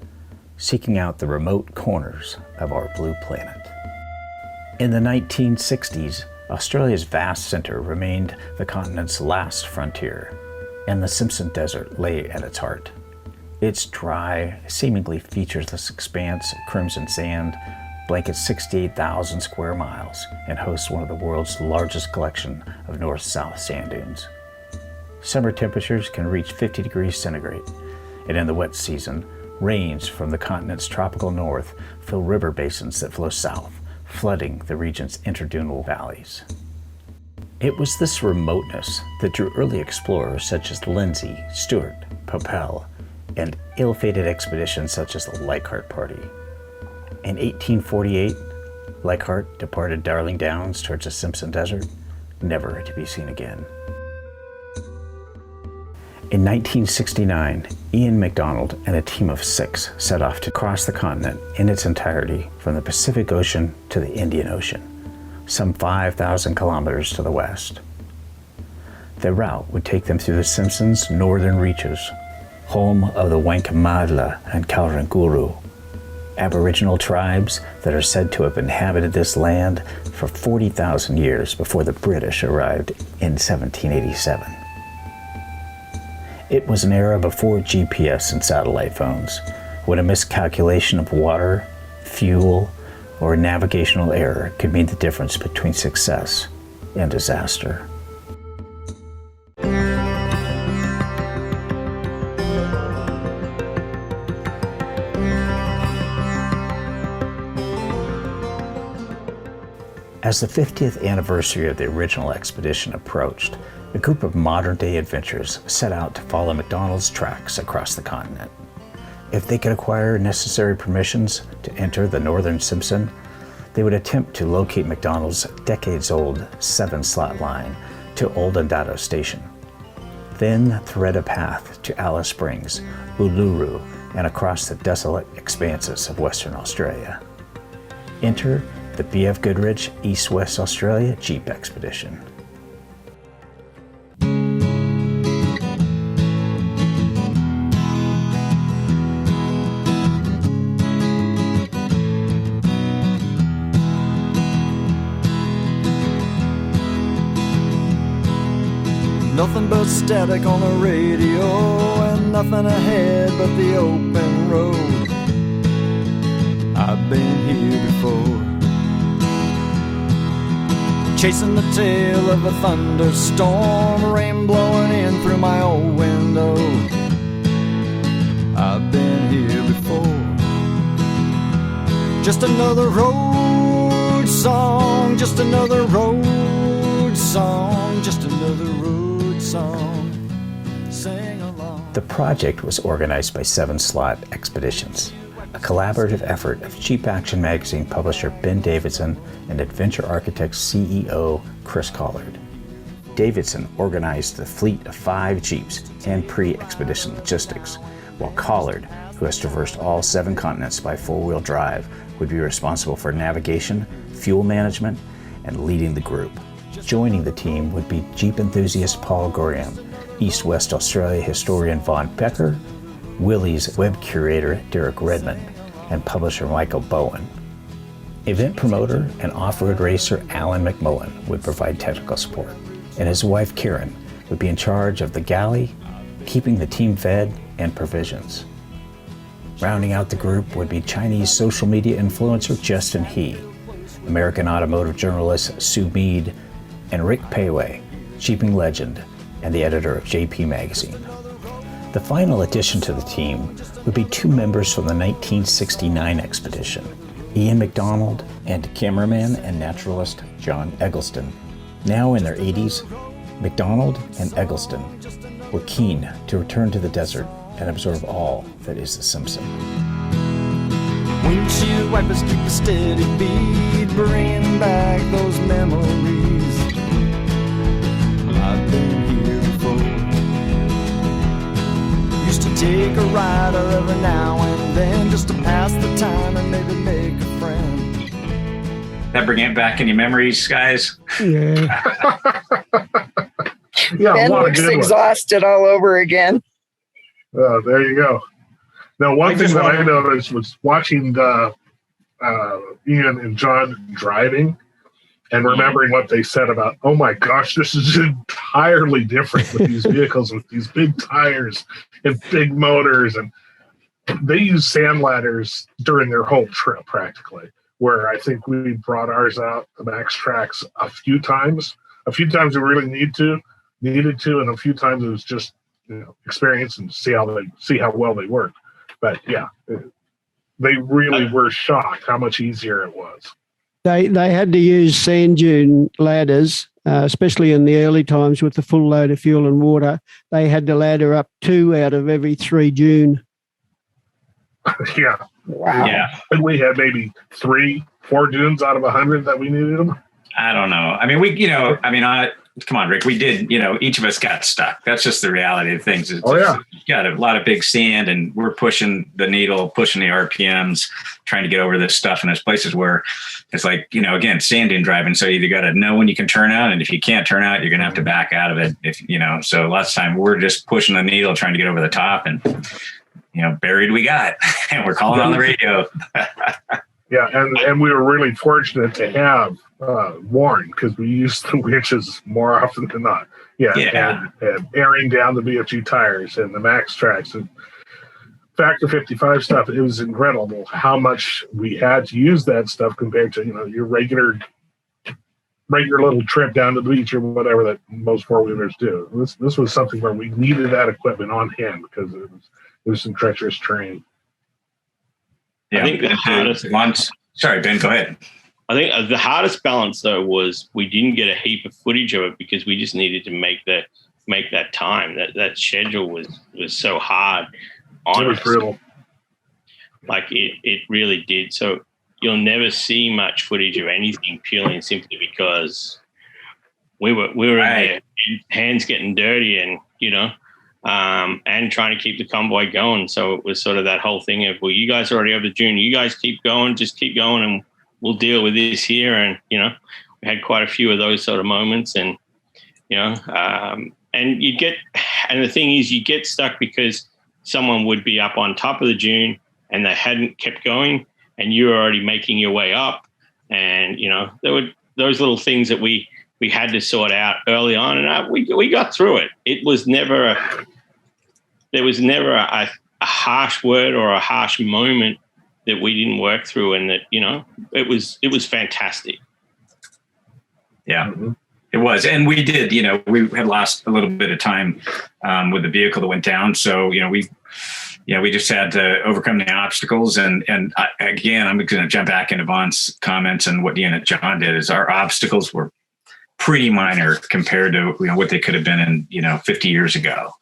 seeking out the remote corners of our blue planet. In the 1960s, Australia's vast center remained the continent's last frontier, and the Simpson Desert lay at its heart. Its dry, seemingly featureless expanse of crimson sand blankets 68,000 square miles and hosts one of the world's largest collection of north-south sand dunes. Summer temperatures can reach 50 degrees centigrade, and in the wet season, rains from the continent's tropical north fill river basins that flow south, flooding the region's interdunal valleys. It was this remoteness that drew early explorers such as Lindsay, Stewart, Poppel, and ill-fated expeditions such as the Leichhardt Party. In 1848, Leichhardt departed Darling Downs towards the Simpson Desert, never to be seen again. In 1969, Ian McDonald and a team of 6 set off to cross the continent in its entirety from the Pacific Ocean to the Indian Ocean, some 5,000 kilometers to the west. Their route would take them through the Simpsons' northern reaches, home of the Wankamadla and Kauranguru, Aboriginal tribes that are said to have inhabited this land for 40,000 years before the British arrived in 1787. It was an era before GPS and satellite phones, when a miscalculation of water, fuel, or a navigational error could mean the difference between success and disaster. As the 50th anniversary of the original expedition approached, a group of modern-day adventurers set out to follow McDonald's tracks across the continent. If they could acquire necessary permissions to enter the northern Simpson, they would attempt to locate McDonald's decades-old 7-slot line to Oldendado Station. Then thread a path to Alice Springs, Uluru, and across the desolate expanses of Western Australia. Enter the BFGoodrich East-West Australia Jeep Expedition. Nothing but static on the radio, and nothing ahead but the open road. I've been here before, chasing the tail of a thunderstorm, rain blowing in through my old window. I've been here before. Just another road song, just another road song, just another road song. Sing along. The project was organized by 7-Slot Expeditions, a collaborative effort of Jeep Action magazine publisher Ben Davidson and Adventure Architects CEO Chris Collard. Davidson organized the fleet of 5 Jeeps and pre-expedition logistics, while Collard, who has traversed all 7 continents by 4-wheel drive, would be responsible for navigation, fuel management, and leading the group. Joining the team would be Jeep enthusiast Paul Graham, East-West Australia historian Von Becker, Willys web curator Derek Redmond, and publisher Michael Bowen. Event promoter and off-road racer Alan McMullen would provide technical support, and his wife Karen would be in charge of the galley, keeping the team fed, and provisions. Rounding out the group would be Chinese social media influencer Justin He, American automotive journalist Sue Mead, and Rick Payway, Jeeping legend and the editor of JP Magazine. The final addition to the team would be 2 members from the 1969 expedition, Ian McDonald and cameraman and naturalist John Eggleston. Now in their 80s, McDonald and Eggleston were keen to return to the desert and absorb all that is the Simpson. windshield wipers keep a steady beat, bringing back those memories. I've been here before. Used to take a rider every now and then just to pass the time and maybe make a friend. That bring back any memories, guys? Yeah. Yeah, Ben looks exhausted all over again. There you go. Now, one thing that I noticed was watching Ian and John driving and remembering what they said about, oh my gosh, this is entirely different with these vehicles with these big tires and big motors. And they use sand ladders during their whole trip practically, where I think we brought ours out, the Max Tracks, a few times. A few times we really needed to, and a few times it was just, experience and see how well they work. But yeah, they really were shocked how much easier it was. They had to use sand dune ladders, especially in the early times with the full load of fuel and water. They had to ladder up 2 out of every 3 dune. Yeah. Wow. Yeah. And we had maybe 3-4 dunes out of 100 that we needed them. I don't know. I mean, come on, Rick. We did, each of us got stuck. That's just the reality of things. You got a lot of big sand and we're pushing the needle, pushing the RPMs, trying to get over this stuff. And there's places where it's like, again, sand dune driving. So you either got to know when you can turn out. And if you can't turn out, you're going to have to back out of it. So lots of time we're just pushing the needle, trying to get over the top and, buried we got, and we're calling on the radio. Yeah. And we were really fortunate to have Warren, because we used the winches more often than not. Yeah. And airing down the BFG tires and the Max Tracks and Factor 55 stuff. It was incredible how much we had to use that stuff compared to, your regular little trip down to the beach or whatever that most four-wheelers do. This was something where we needed that equipment on hand because it was some treacherous terrain. Yeah, I think the hardest once. Sorry, Ben, go ahead. I think the hardest balance though was we didn't get a heap of footage of it because we just needed to make that time. That schedule was so hard on us. It was brutal. Like it really did. So you'll never see much footage of anything purely and simply because we were right. in there, hands getting dirty and and trying to keep the convoy going. So it was sort of that whole thing of, well, you guys already have the June. You guys keep going, just keep going, and we'll deal with this here. And, we had quite a few of those sort of moments. And, and the thing is, you get stuck because someone would be up on top of the dune and they hadn't kept going and you were already making your way up. And, there were those little things that we had to sort out early on, and we got through it. It was never there was never a harsh word or a harsh moment that we didn't work through, and that it was fantastic. Yeah, it was, and we did. We had lost a little bit of time with the vehicle that went down, so we just had to overcome the obstacles. And again, I'm going to jump back into Vaughn's comments and what Ian and John did. Is our obstacles were pretty minor compared to what they could have been in 50 years ago,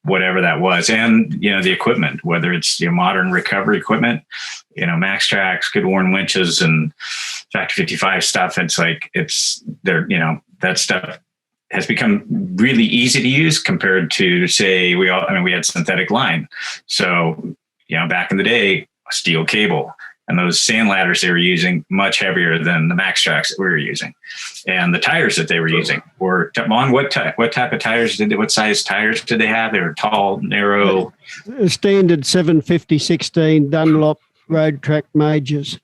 whatever that was. And the equipment, whether it's modern recovery equipment, Max Tracks, good worn winches and Factor 55 stuff. It's like there, that stuff has become really easy to use compared to, say, we had synthetic line. So back in the day, steel cable. And those sand ladders they were using much heavier than the Max Tracks that we were using, and the tires that they were using were on what type of tires what size tires did they have? They were tall, narrow, standard 750/16 Dunlop road track majors.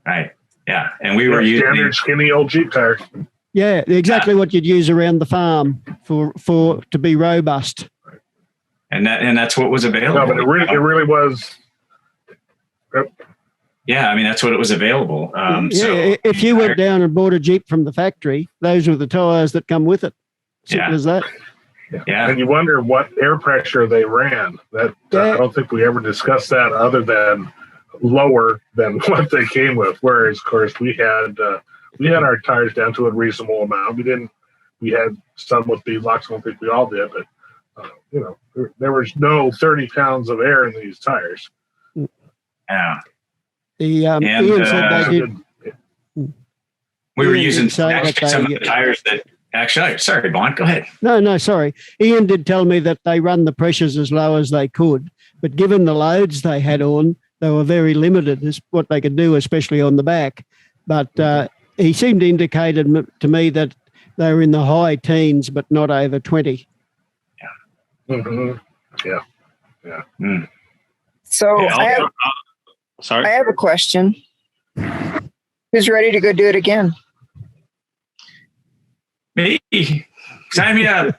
Right. Yeah, and we were using standard skinny old Jeep tires. Yeah, exactly what you'd use around the farm for to be robust. And that's what was available. No, but it really was. Yeah, that's what it was available. So if you went down and bought a Jeep from the factory, those were the tires that come with it. Simple as that. Yeah, and you wonder what air pressure they ran. I don't think we ever discussed that, other than lower than what they came with. Whereas, of course, we had our tires down to a reasonable amount. We had some with beadlocks. I don't think we all did, but there was no 30 pounds of air in these tires. Yeah. The And, Ian said they did. We were Ian using did say that actually some of the tires that actually, sorry, Bond, go ahead. No, sorry. Ian did tell me that they run the pressures as low as they could, but given the loads they had on, they were very limited as what they could do, especially on the back. But he seemed to indicate to me that they were in the high teens, but not over 20. Yeah. Mm-hmm. Yeah. Mm. So Yeah, sorry. I have a question. Who's ready to go do it again? Me, sign me up.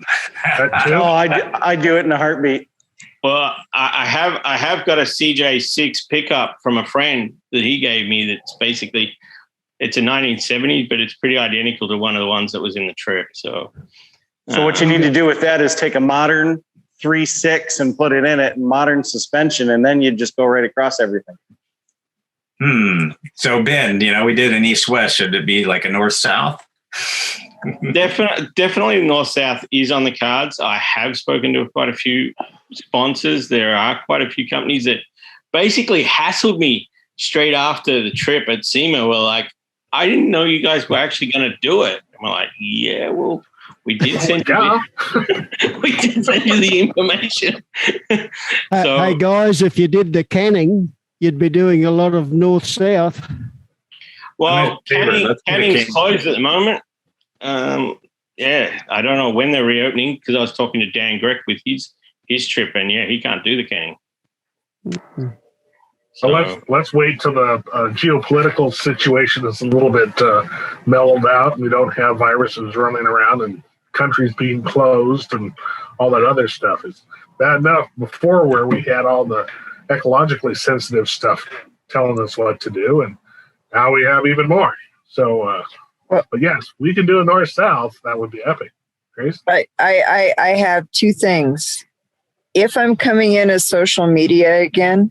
No, I do it in a heartbeat. Well, I have got a CJ6 pickup from a friend that he gave me. That's basically, it's a 1970s, but it's pretty identical to one of the ones that was in the trip. So what you need to do with that is take a modern 3.6 and put it in it, modern suspension, and then you just go right across everything. So Ben, we did an east-west. Should it be like a north-south? Definitely north-south is on the cards. I have spoken to quite a few sponsors. There are quite a few companies that basically hassled me straight after the trip at SEMA. Were like, I didn't know you guys were actually going to do it. And we're like, yeah, well, we did send you the information. Hey, guys, if you did the canning, you'd be doing a lot of north-south. Well, Canning's closed at the moment. I don't know when they're reopening because I was talking to Dan Grech with his trip, and he can't do the canning. So let's wait till the geopolitical situation is a little bit mellowed out. We don't have viruses running around and countries being closed and all that other stuff. Is bad enough before where we had all the ecologically sensitive stuff telling us what to do, and now we have even more. So, but yes, we can do a north-south. That would be epic. Grace? I have two things. If I'm coming in as social media again,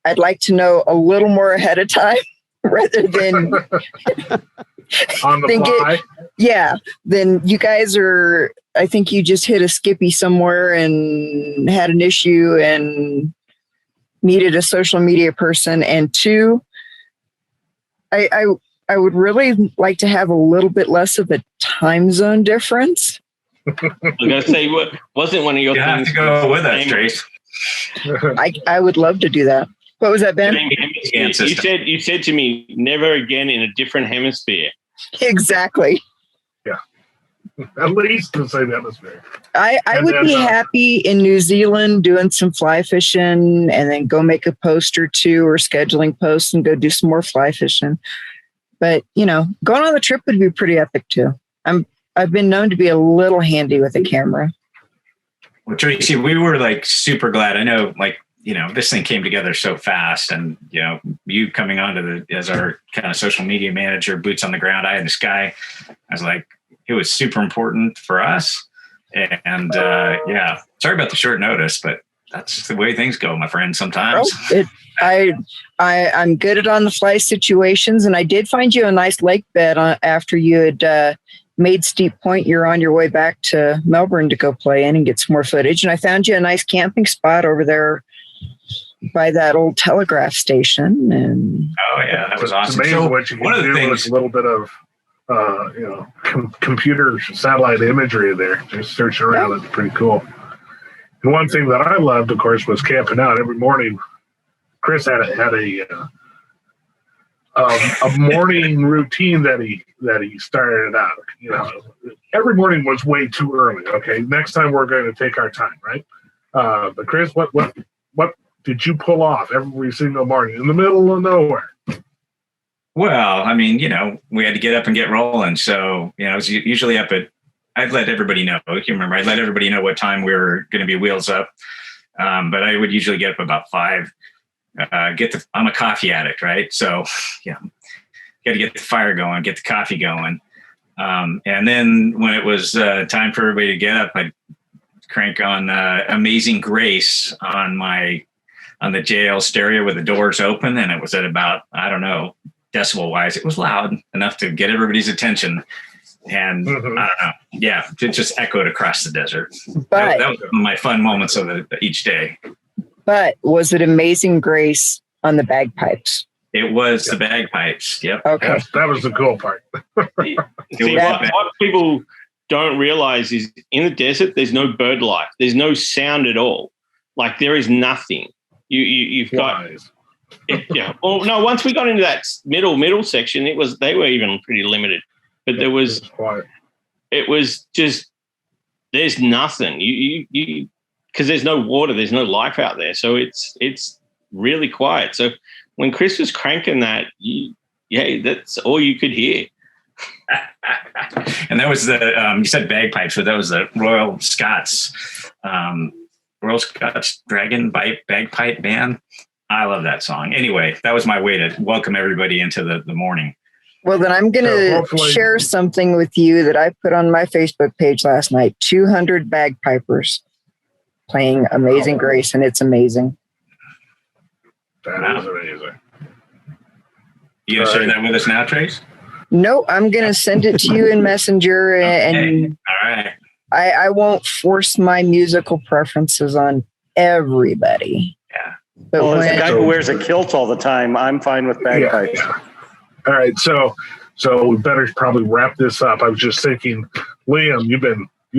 I'd like to know a little more ahead of time rather than on the fly. Then you guys are, I think you just hit a skippy somewhere and had an issue and needed a social media person. And two, I would really like to have a little bit less of a time zone difference. I was going to say, wasn't one of your things? You have to go with us, Trace. I would love to do that. What was that, Ben? You said to me, never again in a different hemisphere. Exactly. Yeah. At least the same atmosphere. I would be happy in New Zealand doing some fly fishing and then go make a post or two or scheduling posts and go do some more fly fishing. But, going on the trip would be pretty epic too. I've been known to be a little handy with a camera. Well, Tracy, we were like super glad. I know, this thing came together so fast, and you coming on as our kind of social media manager, boots on the ground, eye in the sky. I was like, it was super important for us. And sorry about the short notice, but that's the way things go, my friend. Sometimes I'm good at on the fly situations, and I did find you a nice lake bed after you had made Steep Point. You're on your way back to Melbourne to go play in and get some more footage, and I found you a nice camping spot over there by that old telegraph station. And that was awesome. It's amazing what you can do with a little bit of computer satellite imagery there. Just searching around, it's pretty cool. And one thing that I loved, of course, was camping out every morning. Chris had a morning routine that he started out. Every morning was way too early. Okay, next time we're going to take our time, right? But Chris, what did you pull off every single morning in the middle of nowhere? Well, I mean, we had to get up and get rolling. So, I was usually up I'd let everybody know. You remember, I'd let everybody know what time we were going to be wheels up. But I would usually get up about 5. I'm a coffee addict, right? So, got to get the fire going, get the coffee going. And then when it was time for everybody to get up, I'd crank on Amazing Grace on the JL stereo with the doors open. And it was at about, I don't know, decibel wise, it was loud enough to get everybody's attention. And I don't know. It just echoed across the desert. But that was one of my fun moments of each day. But was it Amazing Grace on the bagpipes? It was the bagpipes. Yep. Okay. That was the cool part. See, what people don't realize is in the desert, there's no bird life. There's no sound at all. Like there is nothing. You've got yeah. Well, no. Once we got into that middle section, they were even pretty limited. But there was it was just there's nothing. You because there's no water, there's no life out there, so it's really quiet. So when Chris was cranking that, that's all you could hear. And that was the you said bagpipes, but that was the Royal Scots Dragon Bagpipe Band. I love that song. Anyway, that was my way to welcome everybody into the morning. Well, then I'm going to share something with you that I put on my Facebook page last night. 200 bagpipers playing Amazing Grace, and it's amazing. That is amazing. You going to share that with us now, Trace? No, I'm going to send it to you in Messenger. And all right. I won't force my musical preferences on everybody. Yeah. But as a guy who wears a kilt all the time, I'm fine with bagpipes. Yeah. All right, so we better probably wrap this up. I was just thinking, Liam, you've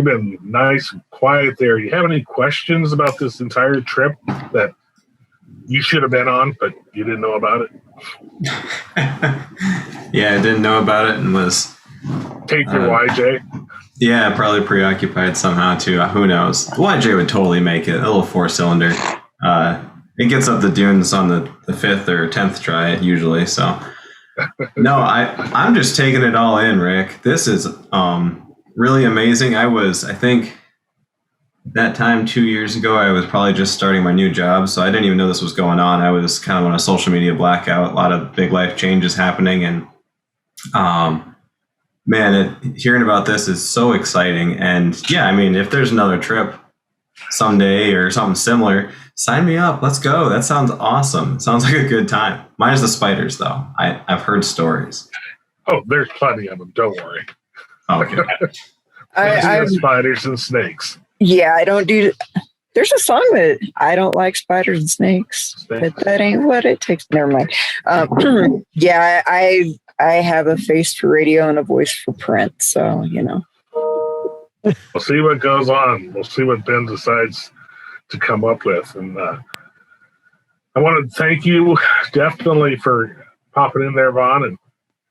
been nice and quiet there. You have any questions about this entire trip that you should have been on, but you didn't know about it? Yeah, I didn't know about it and was take your YJ. Yeah, probably preoccupied somehow too. Who knows? YJ would totally make it. A little 4-cylinder. It gets up the dunes on the 5th or 10th try usually. So no, I'm just taking it all in, Rick. This is really amazing. I think that time 2 years ago, I was probably just starting my new job, so I didn't even know this was going on. I was kind of on a social media blackout, a lot of big life changes happening, and hearing about this is so exciting. And yeah, I mean, if there's another trip someday or something similar, sign me up. Let's go. That sounds awesome. It sounds like a good time. Minus the spiders, though. I've heard stories. Oh, there's plenty of them. Don't worry. Okay. I spiders and snakes. Yeah, I don't do. There's a song that I don't like spiders and snakes, but that ain't what it takes. Never mind. Yeah, I have a face for radio and a voice for print, so you know. We'll see what goes on. We'll see what Ben decides to come up with, and I want to thank you definitely for popping in there, Vaughn, and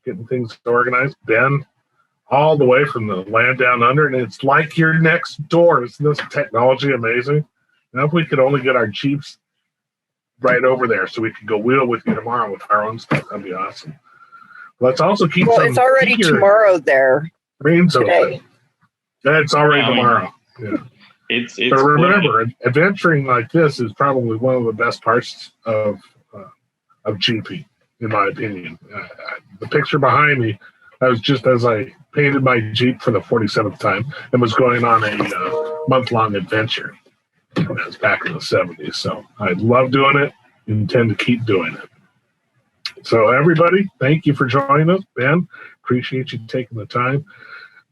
getting things organized. Ben, all the way from the land down under, and it's like you're next door. Isn't this technology amazing? Now, if we could only get our Jeeps right over there so we could go wheel with you tomorrow with our own stuff, that'd be awesome. Let's also keep it's already tomorrow there. Rains today. That's already tomorrow. Yeah. It's but remember, adventuring like this is probably one of the best parts of GP, in my opinion. The picture behind me, that was just as I painted my Jeep for the 47th time and was going on a month-long adventure. That was back in the 70s. So I love doing it, intend to keep doing it. So everybody, thank you for joining us. Ben, appreciate you taking the time.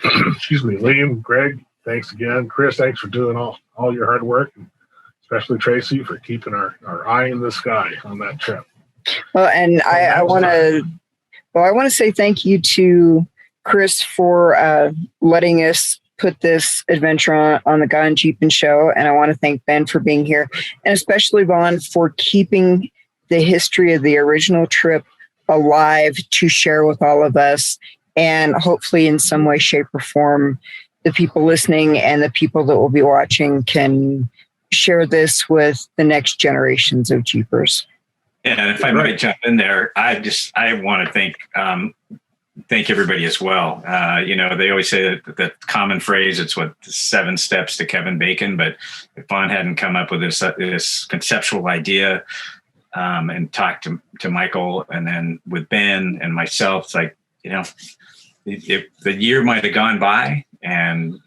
Excuse me, Liam, Greg, thanks again. Chris, thanks for doing all your hard work, and especially Tracy for keeping our eye in the sky on that trip. Well, and I want to say thank you to Chris for letting us put this adventure on the Gone-Gpn show, and I want to thank Ben for being here, and especially Vaughn for keeping the history of the original trip alive to share with all of us. And hopefully in some way, shape, or form, the people listening and the people that will be watching can share this with the next generations of Jeepers. Yeah, and if I might jump in there, I want to thank everybody as well. They always say that common phrase, it's the 7 steps to Kevin Bacon, but if Vaughn hadn't come up with this conceptual idea and talked to Michael and then with Ben and myself, it's like, if the year might have gone by and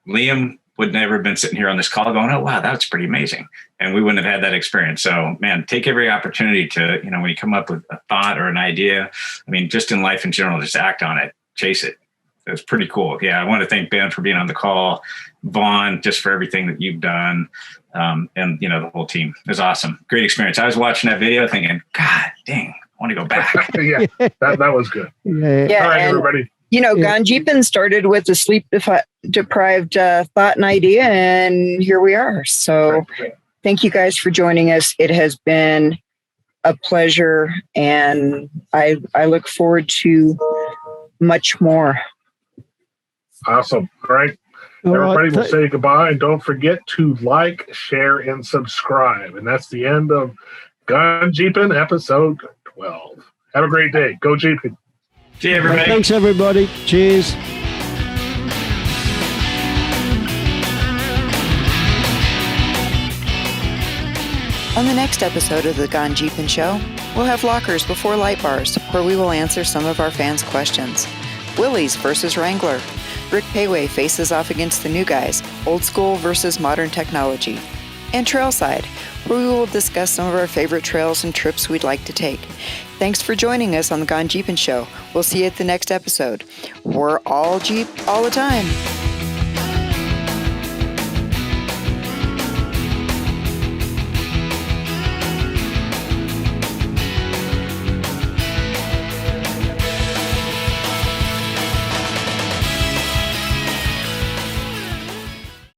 Liam would never have been sitting here on this call going, oh, wow, that's pretty amazing. And we wouldn't have had that experience. So, man, take every opportunity to, when you come up with a thought or an idea, I mean, just in life in general, just act on it, chase it. It's pretty cool. Yeah, I want to thank Ben for being on the call, Vaughn, just for everything that you've done. and the whole team. It was awesome. Great experience. I was watching that video thinking, God dang, I want to go back. Yeah, that was good. Yeah. All right, everybody. Gone-Gpn started with a sleep-deprived thought and idea, and here we are. So thank you guys for joining us. It has been a pleasure, and I look forward to much more. Awesome. All right. Everybody will say goodbye, and don't forget to like, share, and subscribe. And that's the end of Gone-Gpn episode 12. Have a great day. Go Gpn. See you, everybody. Thanks, everybody. Cheers. On the next episode of the Gone-Gpn Show, we'll have lockers before light bars, where we will answer some of our fans' questions. Willys versus Wrangler. Rick Payway faces off against the new guys, old school versus modern technology. And Trailside, where we will discuss some of our favorite trails and trips we'd like to take. Thanks for joining us on the Gone-Gpn Show. We'll see you at the next episode. We're all Jeep all the time.